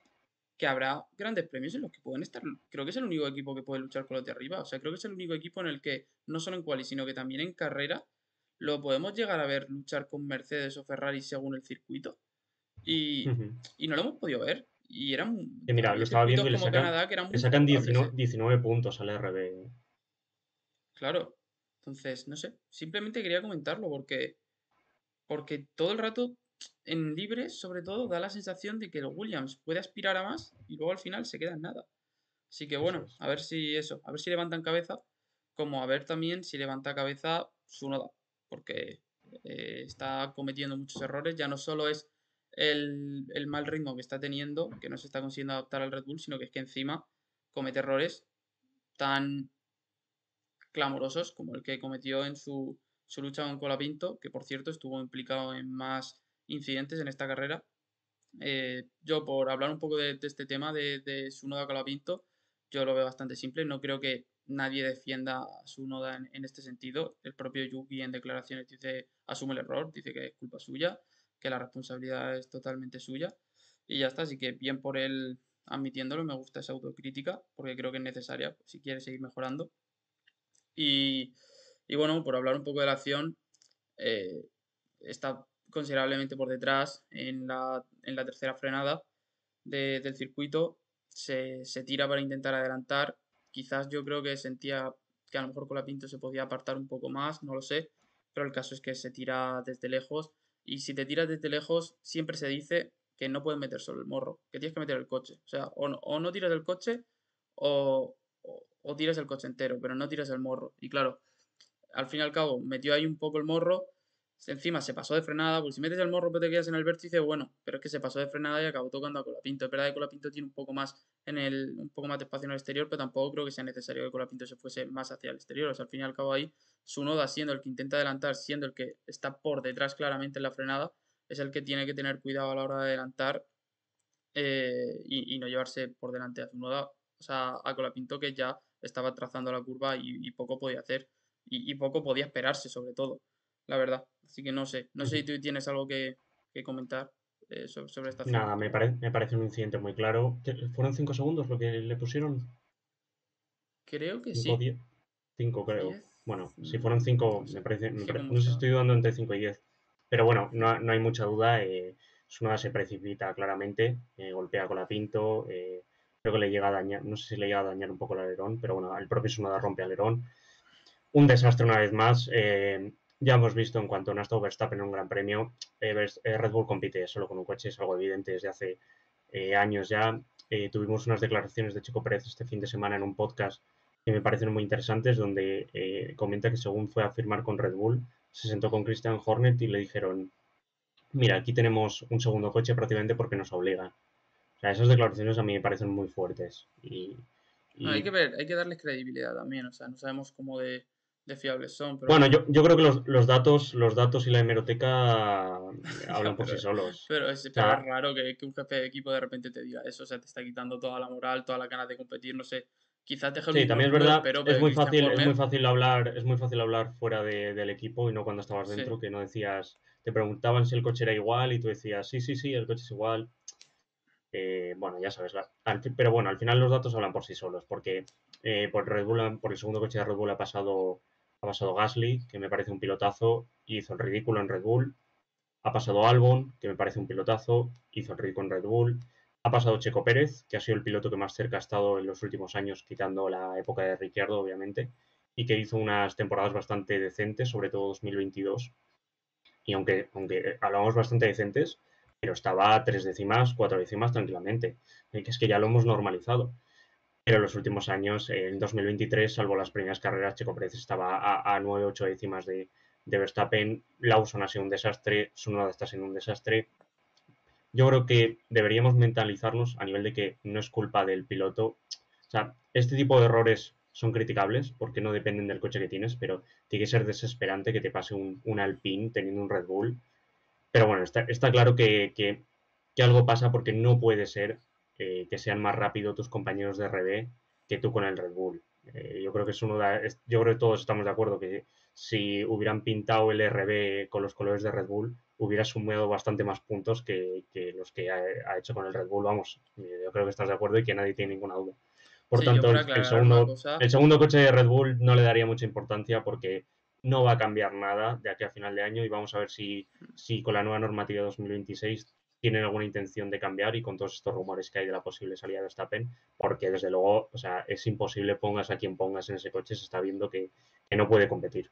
que habrá grandes premios en los que pueden estar. Creo que es el único equipo que puede luchar con los de arriba. O sea, creo que es el único equipo en el que, no solo en quali, sino que también en carrera, lo podemos llegar a ver luchar con Mercedes o Ferrari según el circuito. Y, y no lo hemos podido ver. Y que mira, lo había estaba viendo circuitos y le como sacan, Canadá que eran le muy sacan favorables, 19, ¿eh? 19 puntos al RB. Claro. Entonces, no sé. Simplemente quería comentarlo porque todo el rato en libres, sobre todo, da la sensación de que el Williams puede aspirar a más y luego al final se queda en nada. Así que Eso bueno, es. a ver si levantan cabeza, como a ver también si levanta cabeza Tsunoda, porque está cometiendo muchos errores, ya no solo es el mal ritmo que está teniendo, que no se está consiguiendo adaptar al Red Bull, sino que es que encima comete errores tan clamorosos, como el que cometió en su lucha con Colapinto, que por cierto estuvo implicado en más incidentes en esta carrera. Yo, por hablar un poco de este tema de Tsunoda Colapinto, yo lo veo bastante simple. No creo que nadie defienda a Tsunoda en este sentido. El propio Yuki en declaraciones dice, asume el error, dice que es culpa suya, que la responsabilidad es totalmente suya. Y ya está, así que bien por él admitiéndolo, me gusta esa autocrítica, porque creo que es necesaria si quiere seguir mejorando. Y, y bueno, por hablar un poco de la acción, eh, está considerablemente por detrás en la tercera frenada del circuito, se tira para intentar adelantar. Quizás yo creo que sentía que a lo mejor Colapinto se podía apartar un poco más, no lo sé, pero el caso es que se tira desde lejos y si te tiras desde lejos siempre se dice que no puedes meter solo el morro, que tienes que meter el coche. O sea, o no tiras el coche o tiras el coche entero, pero no tiras el morro. Y claro, al fin y al cabo metió ahí un poco el morro, encima se pasó de frenada, pues si metes el morro pero te quedas en el vértice, bueno, pero es que se pasó de frenada y acabó tocando a Colapinto. Es verdad que Colapinto tiene un poco más de espacio en el exterior, pero tampoco creo que sea necesario que Colapinto se fuese más hacia el exterior. O sea, al fin y al cabo ahí, Tsunoda siendo el que intenta adelantar, siendo el que está por detrás claramente en la frenada, es el que tiene que tener cuidado a la hora de adelantar y no llevarse por delante a Tsunoda, o sea, a Colapinto que ya estaba trazando la curva y poco podía hacer y poco podía esperarse sobre todo, la verdad. Así que no sé si Ujú. tú tienes algo que comentar sobre esta acción. Nada, me parece un incidente muy claro. ¿Fueron 5 segundos lo que le pusieron? Creo que 5 o sí, 10. 5 creo. 10, Bueno, si fueron 5 no sé, es me que como no sé si está. estoy dudando entre 5 y 10. Pero bueno, no hay mucha duda. Tsunoda se precipita claramente, golpea con la Pinto. Creo que le llega a dañar, no sé si le llega a dañar un poco el alerón, pero bueno, el propio Tsunoda rompe alerón. Un desastre una vez más. Ya hemos visto en cuanto no ha estado Verstappen en un gran premio, Red Bull compite solo con un coche, es algo evidente desde hace años ya. Tuvimos unas declaraciones de Checo Pérez este fin de semana en un podcast que me parecen muy interesantes, donde comenta que según fue a firmar con Red Bull, se sentó con Christian Hornet y le dijeron, mira, aquí tenemos un segundo coche prácticamente porque nos obligan. O sea, esas declaraciones a mí me parecen muy fuertes. No, hay Y que ver, hay que darles credibilidad también, o sea, no sabemos cómo de fiables son, pero bueno, bueno. yo creo que los datos y la hemeroteca Ya, hablan por sí solos. O pero es sea, raro que un jefe de equipo de repente te diga eso, o sea, te está quitando toda la moral, todas las ganas de competir, no sé. Quizás deje el sí, mismo también es punto que verdad, espero, pero Christian es muy Horner, fácil hablar, es muy fácil hablar fuera del equipo y no cuando estabas sí, dentro, que no decías, te preguntaban si el coche era igual y tú decías, sí, sí, sí, el coche es igual. Bueno, ya sabes, pero bueno, al final los datos hablan por sí solos, porque por Red Bull, por el segundo coche de Red Bull ha pasado Gasly, que me parece un pilotazo, y hizo el ridículo en Red Bull. Ha pasado Albon, que me parece un pilotazo, hizo el ridículo en Red Bull. Ha pasado Checo Pérez, que ha sido el piloto que más cerca ha estado en los últimos años, quitando la época de Ricciardo, obviamente, y que hizo unas temporadas bastante decentes, sobre todo 2022. Y aunque hablamos bastante decentes, pero estaba a 3 décimas, 4 décimas tranquilamente. Que es que ya lo hemos normalizado. Pero en los últimos años, en 2023, salvo las primeras carreras, Checo Pérez estaba a 9, 8 décimas de Verstappen. Lawson ha sido un desastre, Tsunoda está siendo un desastre. Yo creo que deberíamos mentalizarnos a nivel de que no es culpa del piloto. O sea, este tipo de errores son criticables porque no dependen del coche que tienes, pero tiene que ser desesperante que te pase un Alpine teniendo un Red Bull. Pero bueno, está claro que algo pasa porque no puede ser que sean más rápido tus compañeros de RB que tú con el Red Bull. Yo creo que yo creo que todos estamos de acuerdo que si hubieran pintado el RB con los colores de Red Bull, hubiera sumado bastante más puntos que los que ha hecho con el Red Bull. Vamos, yo creo que estás de acuerdo y que nadie tiene ninguna duda. Por sí, yo tanto, por aclarar una cosa, el segundo coche de Red Bull no le daría mucha importancia porque no va a cambiar nada de aquí a final de año y vamos a ver si con la nueva normativa de 2026 tienen alguna intención de cambiar y con todos estos rumores que hay de la posible salida de Verstappen, porque desde luego, o sea, es imposible pongas a quien pongas en ese coche, se está viendo que no puede competir.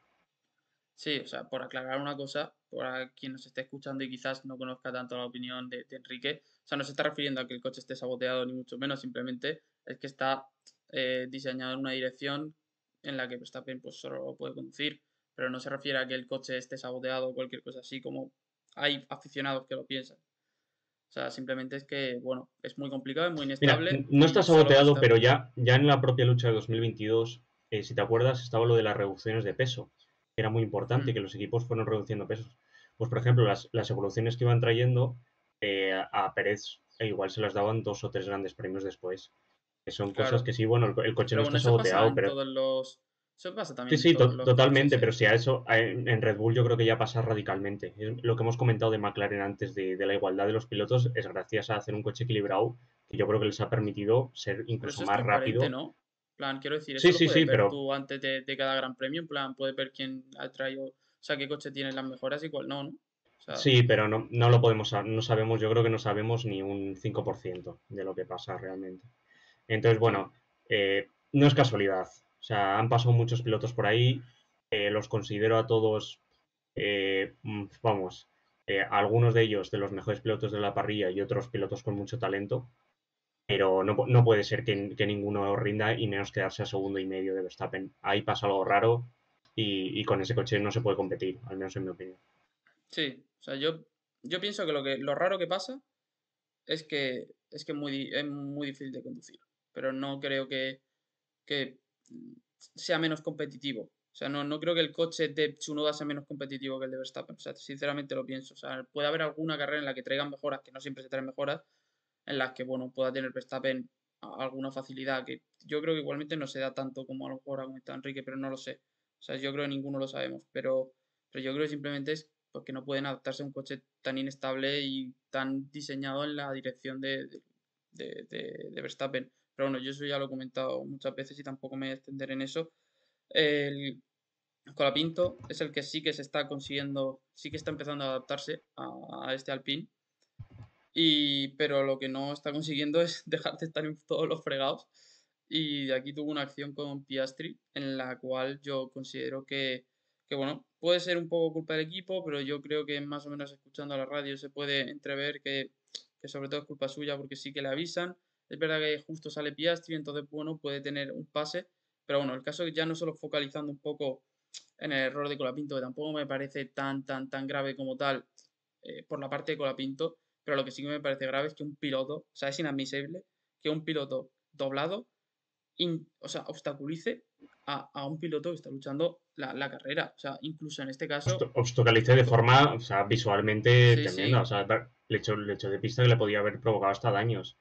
sí, o sea, por aclarar una cosa, para quien nos esté escuchando y quizás no conozca tanto la opinión de Enrique, o sea, no se está refiriendo a que el coche esté saboteado ni mucho menos, simplemente es que está diseñado en una dirección en la que Verstappen pues solo puede conducir, pero no se refiere a que el coche esté saboteado o cualquier cosa así, como hay aficionados que lo piensan. O sea, simplemente es que, bueno, es muy complicado, es muy Mira, inestable no está y solo saboteado, pero Verstappen. ya en la propia lucha de 2022 si te acuerdas, estaba lo de las reducciones de peso. Era muy importante Mm, que los equipos fueron reduciendo pesos. Pues, por ejemplo, las evoluciones que iban trayendo a Pérez igual se las daban 2 o 3 grandes premios después. Que son cosas claro. que sí, bueno, el coche no Pero está bueno, eso pasa saboteado, en pero todos los. Eso pasa sí, también en sí, todos los coches, totalmente, ¿eh? pero si a eso en Red Bull yo creo que ya pasa radicalmente. Es lo que hemos comentado de McLaren antes de la igualdad de los pilotos es gracias a hacer un coche equilibrado que yo creo que les ha permitido ser Pero incluso eso es más transparente, rápido. ¿no? En plan, quiero decir, Sí, eso lo sí, puedes sí, ver pero tú antes de cada gran premio. En plan, puedes ver quién ha traído. O sea, qué coche tiene las mejoras y cuál no, ¿no? O sea, sí, pero no lo podemos, no sabemos, yo creo que no sabemos ni un 5% de lo que pasa realmente. Entonces, sí. bueno, no es casualidad. O sea, han pasado muchos pilotos por ahí, los considero a todos, vamos, algunos de ellos de los mejores pilotos de la parrilla y otros pilotos con mucho talento, pero no puede ser que ninguno rinda y menos quedarse a segundo y medio de Verstappen. Ahí pasa algo raro y con ese coche no se puede competir, al menos en mi opinión. Sí. O sea, yo pienso que lo raro que pasa es que es muy difícil de conducir. Pero no creo que sea menos competitivo. O sea, no creo que el coche de Tsunoda sea menos competitivo que el de Verstappen. O sea, sinceramente lo pienso. O sea, puede haber alguna carrera en la que traigan mejoras, que no siempre se traen mejoras, en las que, bueno, pueda tener Verstappen alguna facilidad, que yo creo que igualmente no se da tanto como a lo mejor ha comentado Enrique, pero no lo sé. O sea, yo creo que ninguno lo sabemos, pero yo creo que simplemente es porque no pueden adaptarse a un coche tan inestable y tan diseñado en la dirección de Verstappen. Pero bueno, yo eso ya lo he comentado muchas veces y tampoco me voy a extender en eso. El Colapinto es el que sí que se está consiguiendo, sí que está empezando a adaptarse a este Alpine, pero lo que no está consiguiendo es dejar de estar en todos los fregados. Y de aquí tuvo una acción con Piastri en la cual yo considero que, bueno, puede ser un poco culpa del equipo, pero yo creo que más o menos escuchando a la radio se puede entrever que sobre todo es culpa suya porque sí que le avisan. Es verdad que justo sale Piastri, entonces, bueno, puede tener un pase, pero bueno, el caso es que ya no solo focalizando un poco en el error de Colapinto, que tampoco me parece tan grave como tal por la parte de Colapinto, pero lo que sí que me parece grave es que un piloto, o sea, es inadmisible que un piloto doblado, o sea, obstaculice a un piloto que está luchando la carrera. O sea, incluso en este caso, Obstaculicé de forma, o sea, visualmente sí, tremenda. O sí, sea, le echó de pista que le podía haber provocado hasta daños.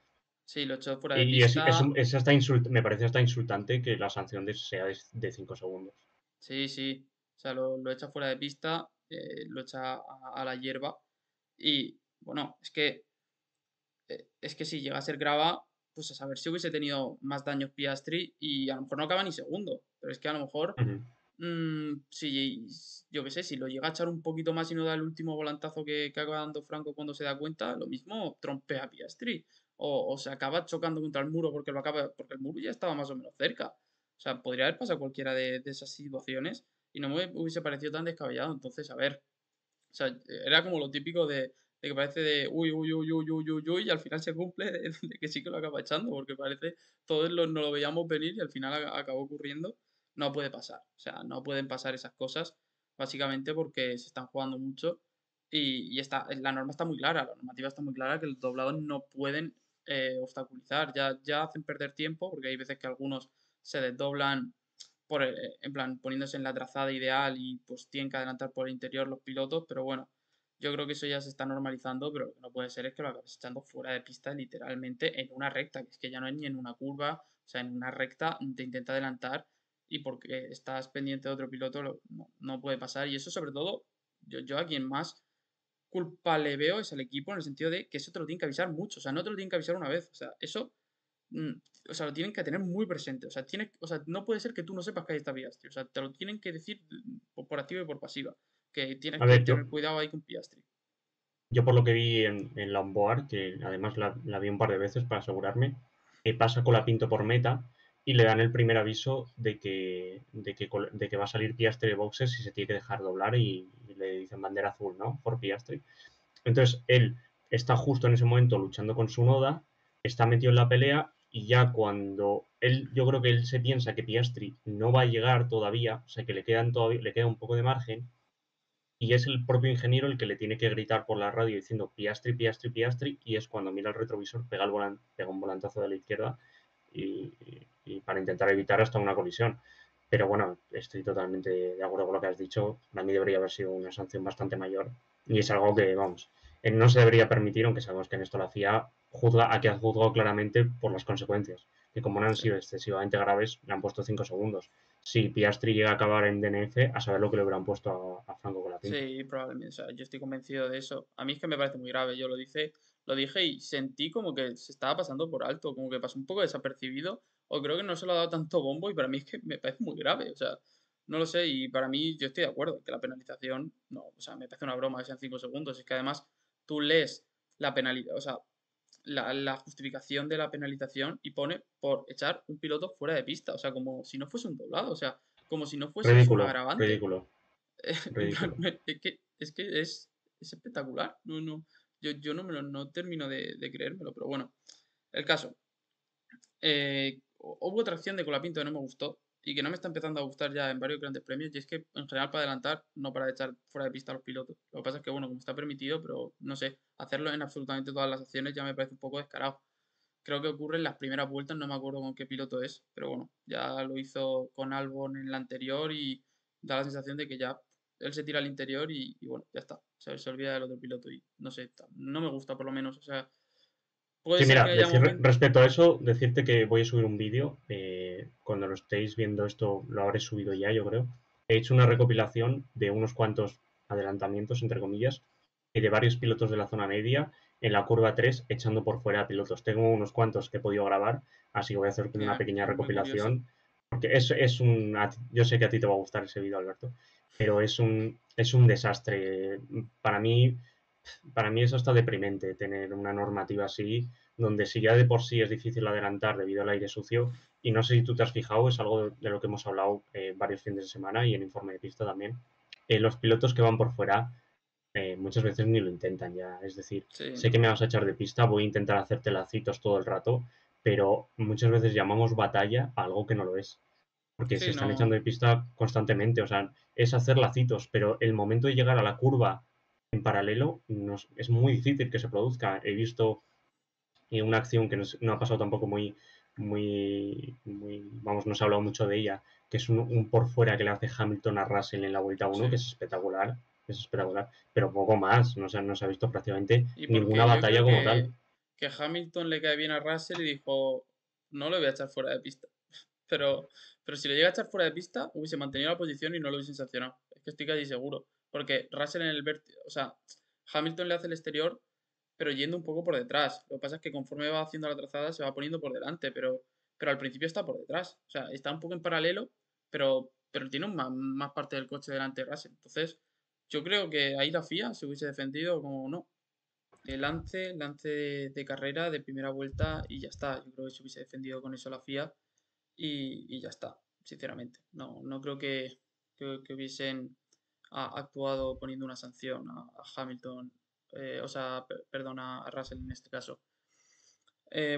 sí, lo echó fuera de Y pista, es hasta me parece hasta insultante que la sanción sea de 5 segundos. sí, sí, o sea, lo echa fuera de pista, lo echa a la hierba y, bueno, es que si llega a ser grava, pues a saber si hubiese tenido más daños Piastri y a lo mejor no acaba ni segundo. Pero es que a lo mejor, Ujú. si yo qué sé, si lo llega a echar un poquito más y no da el último volantazo que acaba dando Franco cuando se da cuenta, lo mismo trompea a Piastri. O se acaba chocando contra el muro porque el muro ya estaba más o menos cerca. O sea, podría haber pasado cualquiera de esas situaciones y no me hubiese parecido tan descabellado. Entonces, a ver, o sea, era como lo típico de que parece de uy, uy, uy, uy, uy, uy, uy, y al final se cumple de que sí que lo acaba echando, porque parece, todos no lo veíamos venir y al final acabó ocurriendo. No puede pasar, o sea, no pueden pasar esas cosas, básicamente porque se están jugando mucho la norma está muy clara, la normativa está muy clara que los doblados no pueden obstaculizar, ya hacen perder tiempo, porque hay veces que algunos se desdoblan en plan, poniéndose en la trazada ideal y pues tienen que adelantar por el interior los pilotos, pero bueno, yo creo que eso ya se está normalizando, pero lo que no puede ser es que lo acabes echando fuera de pista literalmente en una recta, que es que ya no es ni en una curva, o sea, en una recta te intenta adelantar y porque estás pendiente de otro piloto no puede pasar y eso sobre todo, yo a quien más culpa le veo es al equipo en el sentido de que eso te lo tienen que avisar mucho, o sea, no te lo tienen que avisar una vez, o sea, eso mm, o sea, lo tienen que tener muy presente. O sea, no puede ser que tú no sepas que hay esta Piastri. O sea, te lo tienen que decir por activa y por pasiva. Que tienes A que ver, tener cuidado ahí con Piastri. yo por lo que vi en la onboard, que además la vi un par de veces para asegurarme, pasa Colapinto por meta y le dan el primer aviso de que va a salir Piastri de boxes y se tiene que dejar doblar y le dicen bandera azul, ¿no? Por Piastri. Entonces él está justo en ese momento luchando con su noda, está metido en la pelea y ya cuando yo creo que él se piensa que Piastri no va a llegar todavía, o sea que le queda un poco de margen, y es el propio ingeniero el que le tiene que gritar por la radio diciendo Piastri, Piastri, Piastri, y es cuando mira el retrovisor, pega un volantazo de la izquierda y para intentar evitar hasta una colisión. Pero bueno, estoy totalmente de acuerdo con lo que has dicho. Para mí debería haber sido una sanción bastante mayor. Y es algo que, vamos, no se debería permitir, aunque sabemos que en esto la FIA juzga, aquí ha juzgado claramente por las consecuencias. Que como no han Sí. sido excesivamente graves, le han puesto 5 segundos. Si Piastri llega a acabar en DNF, a saber lo que le hubieran puesto a Franco Colapinto. Sí, probablemente. O sea, yo estoy convencido de eso. A mí es que me parece muy grave. Lo dije y sentí como que se estaba pasando por alto, como que pasó un poco desapercibido, o creo que no se lo ha dado tanto bombo y para mí es que me parece muy grave. O sea, no lo sé y para mí yo estoy de acuerdo que la penalización, no, o sea, me parece una broma que sean 5 segundos. Es que además tú lees la penalidad, o sea, la justificación de la penalización y pone por echar un piloto fuera de pista. O sea, como si no fuese un doblado, o sea, como si no fuese eso un Ridículo, agravante. ridículo, En plan, ridículo. es espectacular. Yo no termino de creérmelo, pero bueno. El caso. Hubo otra acción de Colapinto que no me gustó y que no me está empezando a gustar ya en varios grandes premios. Y es que en general para adelantar, no para echar fuera de pista a los pilotos. Lo que pasa es que, bueno, como está permitido, pero no sé, hacerlo en absolutamente todas las acciones ya me parece un poco descarado. Creo que ocurre en las primeras vueltas, no me acuerdo con qué piloto es, pero bueno, ya lo hizo con Albon en la anterior y da la sensación de que ya él se tira al interior y bueno, ya está. O sea, se olvida del otro piloto y no sé, no me gusta por lo menos. O sea, puede Sí, ser mira, que haya momentos. respecto a eso, decirte que voy a subir un vídeo. Cuando lo estéis viendo esto, lo habré subido ya, yo creo. He hecho una recopilación de unos cuantos adelantamientos, entre comillas, y de varios pilotos de la zona media en la curva 3 echando por fuera a pilotos. Tengo unos cuantos que he podido grabar, así que voy a hacer una Mira, pequeña muy curioso. recopilación. Porque yo sé que a ti te va a gustar ese vídeo, Alberto, pero es un desastre. Para mí es hasta deprimente tener una normativa así, donde si ya de por sí es difícil adelantar debido al aire sucio, y no sé si tú te has fijado, es algo de lo que hemos hablado varios fines de semana y en informe de pista también, los pilotos que van por fuera muchas veces ni lo intentan ya, es decir, Sí, sé que no. me vas a echar de pista, voy a intentar hacerte lacitos todo el rato, pero muchas veces llamamos batalla a algo que no lo es, porque se Sí, están echando no. de pista constantemente, o sea, es hacer lacitos, pero el momento de llegar a la curva en paralelo es muy difícil que se produzca. He visto una acción que no ha pasado tampoco vamos, no se ha hablado mucho de ella, que es un por fuera que le hace Hamilton a Russell en la vuelta uno que Sí. es espectacular, pero poco más, no se ha visto prácticamente Y ninguna porque yo batalla creo como tal. que Hamilton le cae bien a Russell y dijo, no lo voy a echar fuera de pista. Pero, pero si le llega a echar fuera de pista, hubiese mantenido la posición y no lo hubiesen sancionado. Es que estoy casi seguro. Porque Russell en el vértice, o sea, Hamilton le hace el exterior, pero yendo un poco por detrás. Lo que pasa es que conforme va haciendo la trazada se va poniendo por delante, pero al principio está por detrás. O sea, está un poco en paralelo, pero tiene más parte del coche delante de Russell. Entonces, yo creo que ahí la FIA se hubiese defendido como no. Lance de carrera de primera vuelta y ya está. Yo creo que se hubiese defendido con eso la FIA y ya está, sinceramente. No creo que hubiesen actuado poniendo una sanción a Hamilton, o sea, perdón, a Russell en este caso.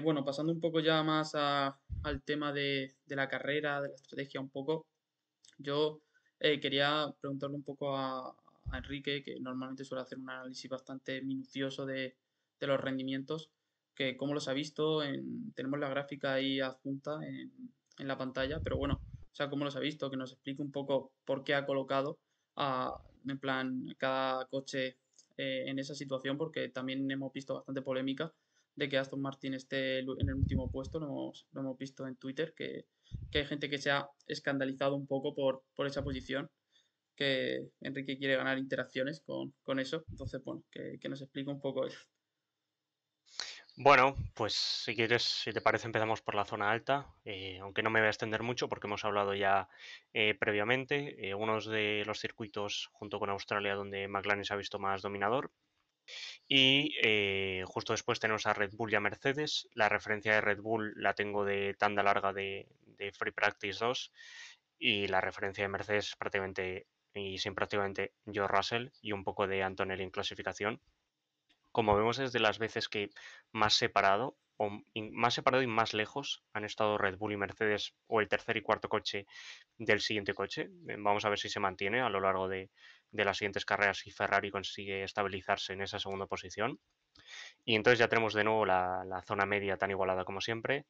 Bueno, pasando un poco ya más al tema de la carrera, de la estrategia un poco, yo quería preguntarle un poco a Enrique, que normalmente suele hacer un análisis bastante minucioso de los rendimientos, que cómo los ha visto, tenemos la gráfica ahí adjunta en la pantalla, pero bueno, o sea, cómo los ha visto, que nos explique un poco por qué ha colocado en plan cada coche en esa situación, porque también hemos visto bastante polémica de que Aston Martin esté en el último puesto, lo hemos visto en Twitter, que hay gente que se ha escandalizado un poco por esa posición, que Enrique quiere ganar interacciones con eso. Entonces, bueno, que nos explique un poco él. Bueno, pues si quieres, si te parece, empezamos por la zona alta, aunque no me voy a extender mucho porque hemos hablado ya previamente, unos de los circuitos junto con Australia donde McLaren se ha visto más dominador y justo después tenemos a Red Bull y a Mercedes. La referencia de Red Bull la tengo de tanda larga de Free Practice 2 y la referencia de Mercedes es prácticamente y sin prácticamente George Russell y un poco de Antonelli en clasificación. Como vemos es de las veces que más separado, más separado y más lejos han estado Red Bull y Mercedes o el tercer y cuarto coche del siguiente coche. Vamos a ver si se mantiene a lo largo de las siguientes carreras y Ferrari consigue estabilizarse en esa segunda posición. Y entonces ya tenemos de nuevo la zona media tan igualada como siempre.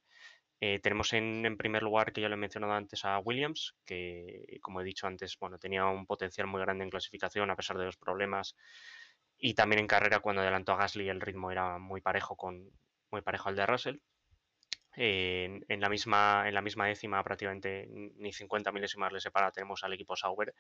Tenemos en primer lugar, que ya lo he mencionado antes, a Williams, que como he dicho antes, bueno, tenía un potencial muy grande en clasificación a pesar de los problemas. Y también en carrera, cuando adelantó a Gasly, el ritmo era muy parejo al de Russell. En la misma décima, prácticamente ni 50 milésimas le separa, tenemos al equipo Sauber,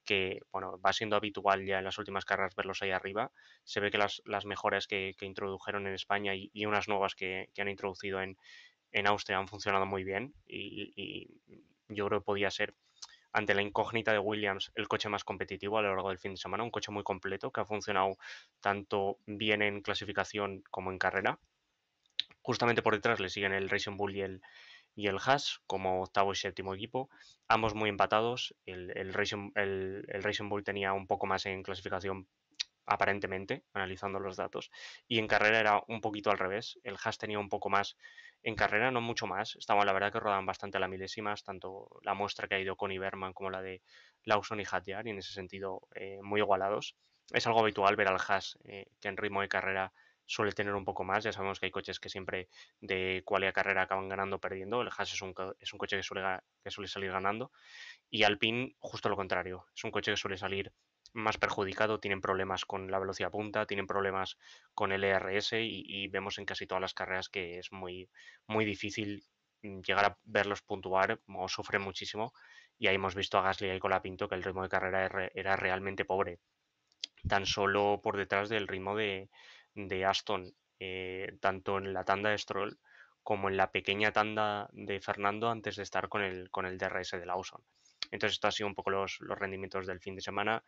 que bueno, va siendo habitual ya en las últimas carreras verlos ahí arriba. Se ve que las mejoras que introdujeron en España y unas nuevas que han introducido en Austria han funcionado muy bien y yo creo que podía ser, ante la incógnita de Williams, el coche más competitivo a lo largo del fin de semana, un coche muy completo que ha funcionado tanto bien en clasificación como en carrera. Justamente por detrás le siguen el Racing Bull y el Haas como octavo y séptimo equipo, ambos muy empatados. El Racing Bull tenía un poco más en clasificación aparentemente, analizando los datos, y en carrera era un poquito al revés. El Haas tenía un poco más en carrera, no mucho más. Estaban, la verdad, que rodaban bastante a la milésimas, tanto la muestra que ha ido con Iberman como la de Lawson y Hadjar, y en ese sentido muy igualados. Es algo habitual ver al Haas que en ritmo de carrera suele tener un poco más. Ya sabemos que hay coches que siempre de quali carrera acaban ganando o perdiendo. El Haas es un coche que suele salir ganando. Y Alpine, justo lo contrario. Es un coche que suele salir más perjudicado, tienen problemas con la velocidad punta, tienen problemas con el ERS y vemos en casi todas las carreras que es muy, muy difícil llegar a verlos puntuar o sufren muchísimo. Y ahí hemos visto a Gasly y Colapinto que el ritmo de carrera era realmente pobre, tan solo por detrás del ritmo de Aston, tanto en la tanda de Stroll como en la pequeña tanda de Fernando antes de estar con el DRS de Lawson. Entonces, esto ha sido un poco los rendimientos del fin de semana.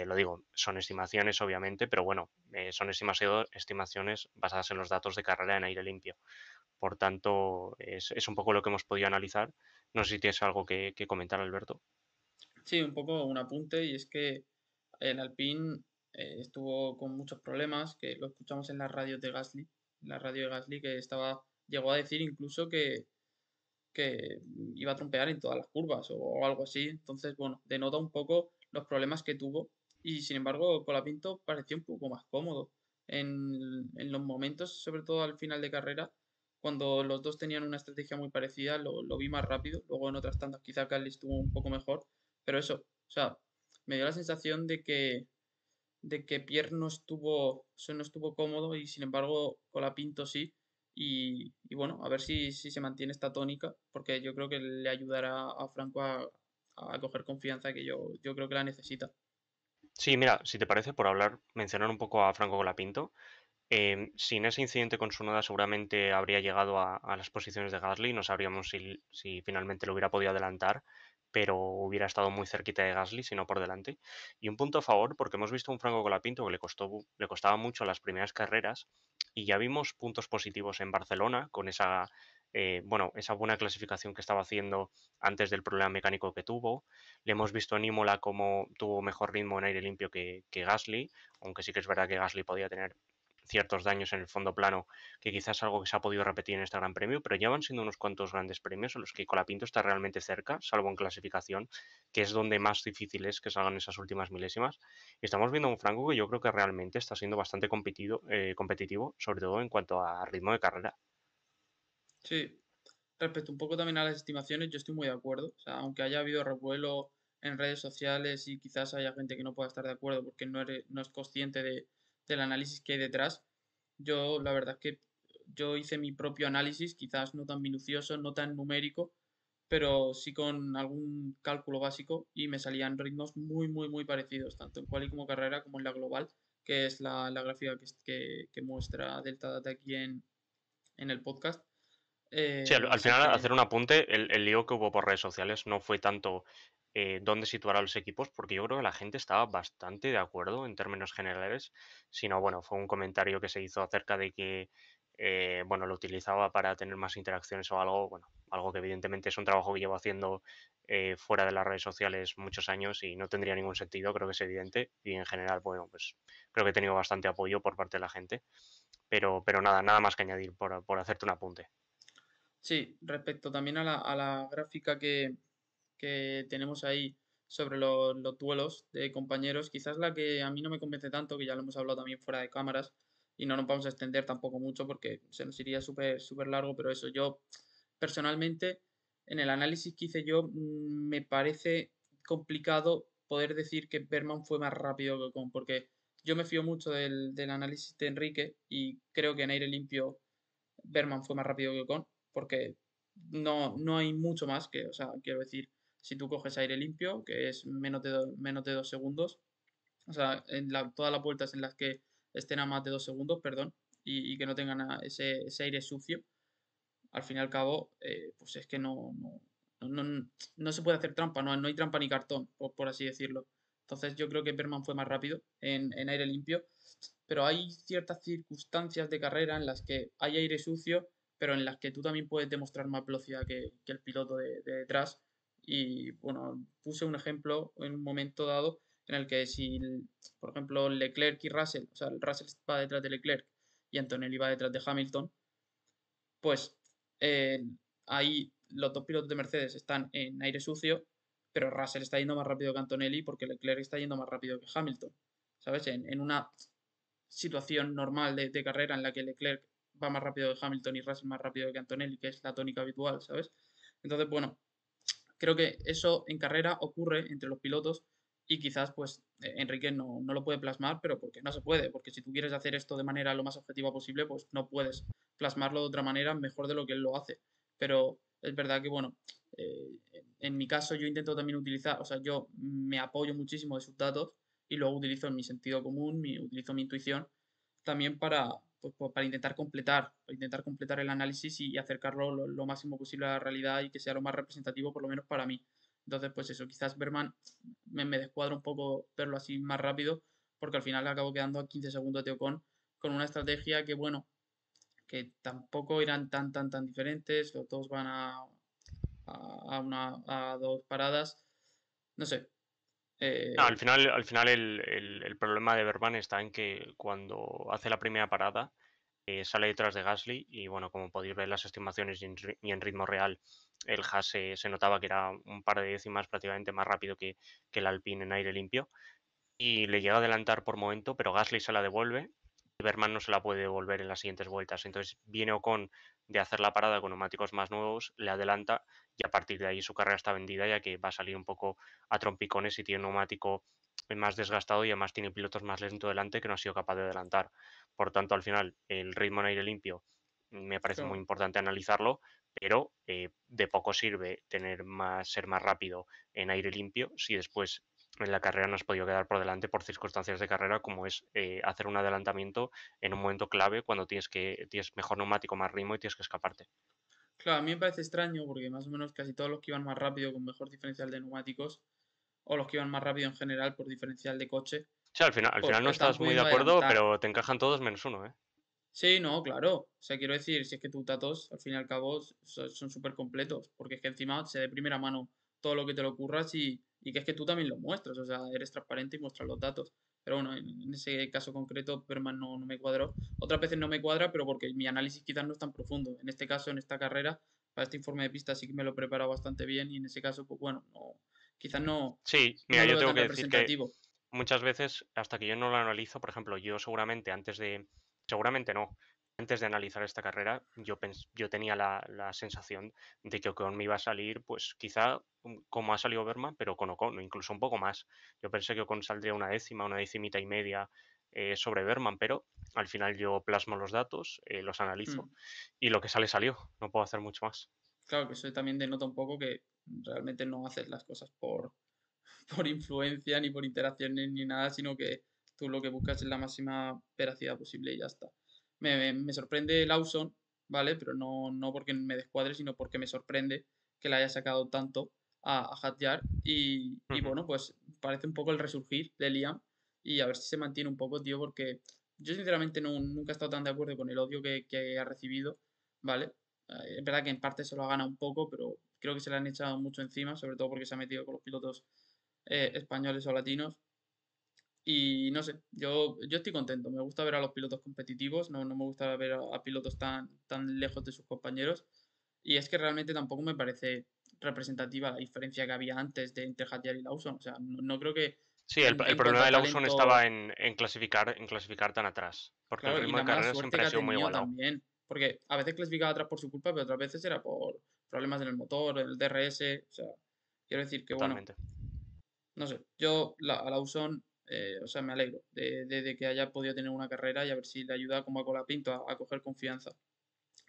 Lo digo, son estimaciones, obviamente, pero bueno, son estimaciones basadas en los datos de carrera en aire limpio. Por tanto, es un poco lo que hemos podido analizar. No sé si tienes algo que comentar, Alberto. Sí, un poco un apunte, y es que el Alpine estuvo con muchos problemas, que lo escuchamos en la radio de Gasly, en la radio de Gasly, que llegó a decir incluso que iba a trompear en todas las curvas o algo así. Entonces, bueno, denota un poco los problemas que tuvo, y sin embargo Colapinto pareció un poco más cómodo en los momentos, sobre todo al final de carrera, cuando los dos tenían una estrategia muy parecida, lo vi más rápido. Luego en otras tandas quizá Carly estuvo un poco mejor, pero eso, o sea, me dio la sensación de que Pierre no estuvo cómodo, y sin embargo Colapinto sí. Y bueno, a ver si se mantiene esta tónica, porque yo creo que le ayudará a Franco a coger confianza, que yo creo que la necesita. Sí, mira, si te parece, por mencionar un poco a Franco Colapinto, sin ese incidente con su noda seguramente habría llegado a las posiciones de Gasly, no sabríamos si finalmente lo hubiera podido adelantar, pero hubiera estado muy cerquita de Gasly, si no por delante. Y un punto a favor, porque hemos visto un Franco Colapinto que le costaba mucho las primeras carreras, y ya vimos puntos positivos en Barcelona con esa buena clasificación que estaba haciendo antes del problema mecánico que tuvo. Le hemos visto en Imola como tuvo mejor ritmo en aire limpio que Gasly, aunque sí que es verdad que Gasly podía tener ciertos daños en el fondo plano, que quizás es algo que se ha podido repetir en este Gran Premio, pero ya van siendo unos cuantos grandes premios en los que Colapinto está realmente cerca, salvo en clasificación, que es donde más difícil es que salgan esas últimas milésimas. Y estamos viendo un Franco que yo creo que realmente está siendo bastante competitivo, sobre todo en cuanto a ritmo de carrera. Sí, respecto un poco también a las estimaciones, yo estoy muy de acuerdo. O sea, aunque haya habido revuelo en redes sociales y quizás haya gente que no pueda estar de acuerdo porque no es consciente del análisis que hay detrás, yo la verdad es que yo hice mi propio análisis, quizás no tan minucioso, no tan numérico, pero sí con algún cálculo básico, y me salían ritmos muy, muy, muy parecidos, tanto en quali como carrera como en la global, que es la gráfica que muestra Delta Data aquí en el podcast. Sí, al Así final, que hacer un apunte, el lío que hubo por redes sociales no fue tanto dónde situar a los equipos, porque yo creo que la gente estaba bastante de acuerdo en términos generales, sino bueno, fue un comentario que se hizo acerca de que bueno, lo utilizaba para tener más interacciones o algo, bueno, algo que evidentemente es un trabajo que llevo haciendo fuera de las redes sociales muchos años y no tendría ningún sentido, creo que es evidente, y en general, bueno, pues creo que he tenido bastante apoyo por parte de la gente, pero nada más que añadir por hacerte un apunte. sí, respecto también a la gráfica que tenemos ahí sobre los duelos de compañeros, quizás la que a mí no me convence tanto, que ya lo hemos hablado también fuera de cámaras, y no nos vamos a extender tampoco mucho porque se nos iría súper súper largo, pero eso, yo personalmente, en el análisis que hice yo, me parece complicado poder decir que Berman fue más rápido que Ocon, porque yo me fío mucho del análisis de Enrique y creo que en aire limpio Berman fue más rápido que Ocon, porque no hay mucho más que, o sea, quiero decir, si tú coges aire limpio, que es menos de 2 segundos, o sea, todas las vueltas en las que estén a más de 2 segundos, perdón, y que no tengan ese aire sucio, al fin y al cabo, pues es que no se puede hacer trampa, no hay trampa ni cartón, por así decirlo. Entonces yo creo que Berman fue más rápido en aire limpio, pero hay ciertas circunstancias de carrera en las que hay aire sucio, pero en las que tú también puedes demostrar más velocidad que el piloto de detrás. Y bueno, puse un ejemplo en un momento dado en el que si, por ejemplo, Leclerc y Russell, o sea, Russell va detrás de Leclerc y Antonelli va detrás de Hamilton, pues eh, ahí los dos pilotos de Mercedes están en aire sucio, pero Russell está yendo más rápido que Antonelli porque Leclerc está yendo más rápido que Hamilton. ¿Sabes? En una situación normal de carrera en la que Leclerc va más rápido que Hamilton y Russell más rápido que Antonelli, que es la tónica habitual, ¿sabes? Entonces, bueno, creo que eso en carrera ocurre entre los pilotos y quizás pues Enrique no lo puede plasmar, pero porque no se puede, porque si tú quieres hacer esto de manera lo más objetiva posible, pues no puedes plasmarlo de otra manera mejor de lo que él lo hace. Pero es verdad que, bueno, en mi caso yo intento también utilizar, o sea, yo me apoyo muchísimo de sus datos y luego utilizo mi sentido común, utilizo mi intuición también pues, para intentar completar el análisis y acercarlo lo máximo posible a la realidad y que sea lo más representativo, por lo menos para mí. Entonces, pues eso, quizás Berman me descuadra un poco verlo así más rápido, porque al final acabo quedando a 15 segundos de Ocon con una estrategia que, bueno, que tampoco eran tan diferentes, los dos van a dos paradas, no sé. No, eh, al final el problema de Verban está en que cuando hace la primera parada sale detrás de Gasly y bueno, como podéis ver en las estimaciones y en ritmo real, el Haas se notaba que era un par de décimas prácticamente más rápido que el Alpine en aire limpio y le llega a adelantar por momento, pero Gasly se la devuelve y Berman no se la puede devolver en las siguientes vueltas. Entonces viene Ocon de hacer la parada con neumáticos más nuevos, le adelanta y a partir de ahí su carrera está vendida ya que va a salir un poco a trompicones y tiene un neumático más desgastado y además tiene pilotos más lentos delante que no ha sido capaz de adelantar. Por tanto, al final, el ritmo en aire limpio me parece muy claro, importante analizarlo, pero de poco sirve ser más rápido en aire limpio si después en la carrera no has podido quedar por delante por circunstancias de carrera, como es hacer un adelantamiento en un momento clave cuando tienes mejor neumático, más ritmo y tienes que escaparte. claro, a mí me parece extraño porque más o menos casi todos los que iban más rápido con mejor diferencial de neumáticos o los que iban más rápido en general por diferencial de coche, Sí, al pues final no estaban estás muy de pudiendo acuerdo, adelantar. pero te encajan todos menos uno, ¿eh? Sí, no, claro. O sea, quiero decir, si es que tus datos, al fin y al cabo, son súper completos, porque es que encima se de primera mano todo lo que te lo ocurras y que es que tú también lo muestras, o sea, eres transparente y muestras los datos. Pero bueno, en ese caso concreto, Berman no me cuadró. Otras veces no me cuadra, pero porque mi análisis quizás no es tan profundo. En este caso, en esta carrera, para este informe de pista sí que me lo he preparado bastante bien y en ese caso, pues bueno, quizás Sí, no mira, lo yo veo tengo tan que decir que representativo. muchas veces, hasta que yo no lo analizo, por ejemplo, yo seguramente no, antes de analizar esta carrera, yo tenía la sensación de que Ocon me iba a salir, pues quizá como ha salido Berman, pero con Ocon, o incluso un poco más. Yo pensé que Ocon saldría una décima, una decimita y media sobre Berman, pero al final yo plasmo los datos, los analizo Hmm. y lo que sale salió, no puedo hacer mucho más. Claro que eso también denota un poco que realmente no haces las cosas por influencia ni por interacciones ni nada, sino que tú lo que buscas es la máxima veracidad posible y ya está. Me sorprende Lawson, ¿vale? Pero no porque me descuadre, sino porque me sorprende que le haya sacado tanto a Hadjar y Ujú. bueno, pues parece un poco el resurgir de Liam y a ver si se mantiene un poco, tío, porque yo sinceramente nunca he estado tan de acuerdo con el odio que ha recibido, ¿vale? Es verdad que en parte se lo ha ganado un poco, pero creo que se le han echado mucho encima, sobre todo porque se ha metido con los pilotos españoles o latinos. Y no sé, yo estoy contento. Me gusta ver a los pilotos competitivos, no me gusta ver a pilotos tan lejos de sus compañeros. Y es que realmente tampoco me parece representativa la diferencia que había antes entre Hadjar y Lawson. O sea, no creo Sí, el en problema cuanto a de Lawson estaba talento. en clasificar tan atrás, porque el Claro, y ritmo la de mala carrera suerte siempre que ha ha sido muy tenido igualado. también. Porque a veces clasificaba atrás por su culpa, pero otras veces era por problemas en el motor, en el DRS. O sea, quiero decir que, bueno, Totalmente. no sé. Yo a Lawson, o sea, me alegro de que haya podido tener una carrera y a ver si le ayuda como a Colapinto a coger confianza.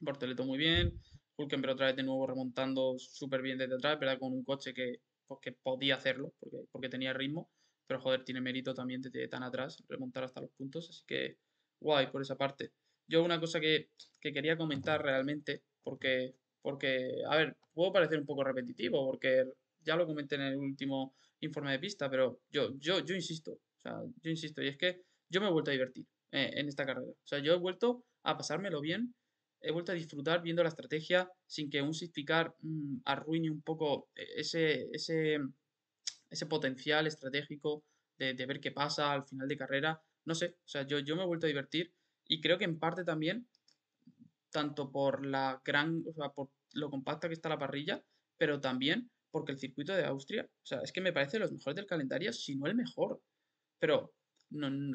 Bortoleto muy bien. Hulkenberg otra vez de nuevo remontando súper bien desde atrás, ¿verdad? Con un coche que, pues, que podía hacerlo, porque tenía ritmo. Pero joder, tiene mérito también desde tan atrás remontar hasta los puntos. Así que guay por esa parte. Yo una cosa que quería comentar realmente, porque, a ver, puedo parecer un poco repetitivo, porque ya lo comenté en el último informe de pista, pero yo insisto, o sea, yo insisto, y es que yo me he vuelto a divertir en esta carrera. O sea, yo he vuelto a pasármelo bien, he vuelto a disfrutar viendo la estrategia sin que un safety car arruine un poco ese potencial estratégico de ver qué pasa al final de carrera. No sé, o sea, yo me he vuelto a divertir y creo que en parte también, tanto por o sea, por lo compacta que está la parrilla, pero también porque el circuito de Austria, o sea, es que me parece de los mejores del calendario, si no el mejor. Pero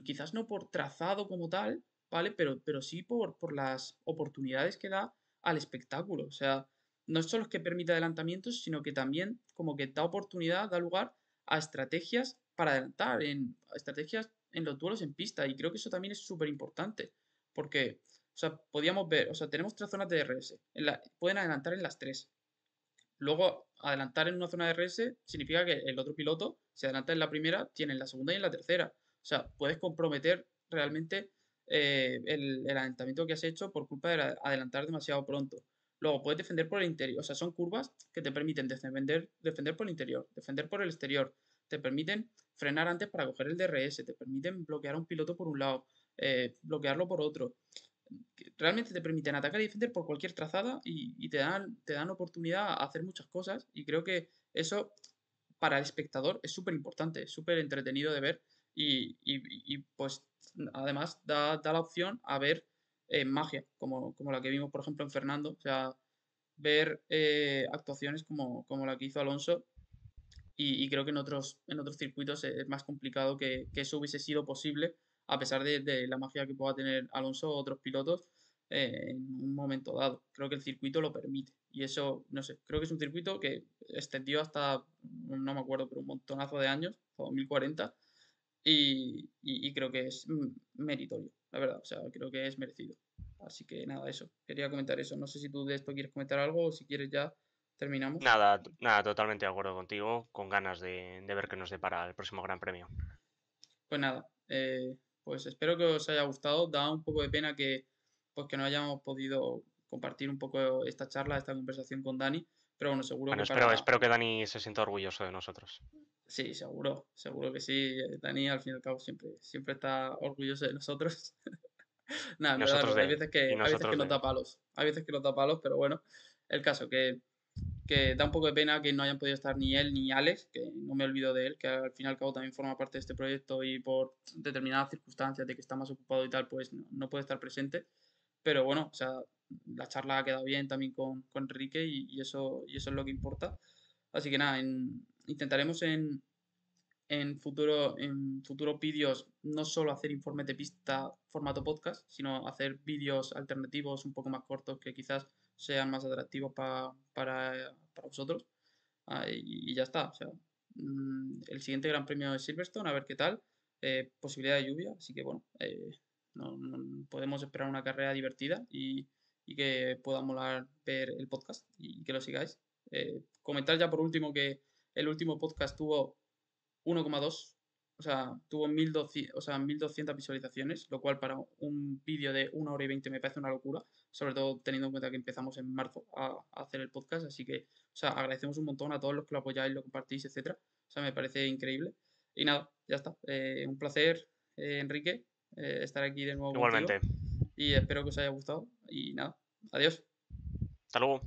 quizás no por trazado como tal, ¿vale? Pero sí por las oportunidades que da al espectáculo. O sea, no solo es que permite adelantamientos, sino que también como que da oportunidad, da lugar a estrategias para adelantar, a estrategias en los duelos en pista. Y creo que eso también es súper importante. Porque, o sea, podíamos ver, o sea, tenemos tres zonas de DRS. Pueden adelantar en las tres. Luego, adelantar en una zona de RS significa que el otro piloto, si adelanta en la primera, tiene en la segunda y en la tercera. O sea, puedes comprometer realmente el adelantamiento que has hecho por culpa de adelantar demasiado pronto. Luego, puedes defender por el interior. O sea, son curvas que te permiten defender por el interior, defender por el exterior. Te permiten frenar antes para coger el DRS. Te permiten bloquear a un piloto por un lado, bloquearlo por otro. Realmente te permiten atacar y defender por cualquier trazada y te dan oportunidad a hacer muchas cosas y creo que eso para el espectador es súper importante, es súper entretenido de ver y, pues además da la opción a ver magia, como la que vimos por ejemplo en Fernando, o sea, ver actuaciones como la que hizo Alonso y creo que en otros circuitos es más complicado que eso hubiese sido posible, a pesar de la magia que pueda tener Alonso o otros pilotos en un momento dado. Creo que el circuito lo permite. Y eso, no sé, creo que es un circuito que extendió hasta, no me acuerdo, pero un montonazo de años, hasta 2040, y creo que es meritorio, la verdad. O sea, creo que es merecido. Así que nada, eso. Quería comentar eso. No sé si tú de esto quieres comentar algo o si quieres ya terminamos. Nada, nada, totalmente de acuerdo contigo, con ganas de ver qué nos depara el próximo Gran Premio. Pues nada, pues espero que os haya gustado. Da un poco de pena pues que no hayamos podido compartir un poco esta charla, esta conversación con Dani, pero bueno, seguro Bueno, que espero que Dani se sienta orgulloso de nosotros. Sí, seguro que sí. Dani al fin y al cabo siempre está orgulloso de nosotros. Nada, Y en verdad nosotros no, hay de él. veces Y que nosotros nos de da él. palos, pero bueno, el caso que da un poco de pena que no hayan podido estar ni él ni Alex, que no me olvido de él, que al fin y al cabo también forma parte de este proyecto y por determinadas circunstancias de que está más ocupado y tal, pues no puede estar presente. Pero bueno, o sea, la charla ha quedado bien también con Enrique y eso es lo que importa. Así que nada, intentaremos en futuros vídeos no solo hacer informes de pista formato podcast, sino hacer vídeos alternativos un poco más cortos que quizás sean más atractivos para vosotros. Y ya está. O sea, el siguiente Gran Premio de Silverstone, a ver qué tal. Posibilidad de lluvia, así que bueno, podemos esperar una carrera divertida y que pueda molar ver el podcast y que lo sigáis. Comentar ya por último que el último podcast tuvo 1,2, o sea, tuvo 1200, o sea, 1200 visualizaciones, lo cual para un vídeo de 1 hora y 20 me parece una locura, sobre todo teniendo en cuenta que empezamos en marzo a hacer el podcast, así que, o sea, agradecemos un montón a todos los que lo apoyáis, lo compartís, etcétera, o sea, me parece increíble. Y nada, ya está. Un placer, Enrique, estar aquí de nuevo contigo Igualmente. y espero que os haya gustado y nada, adiós. Hasta luego.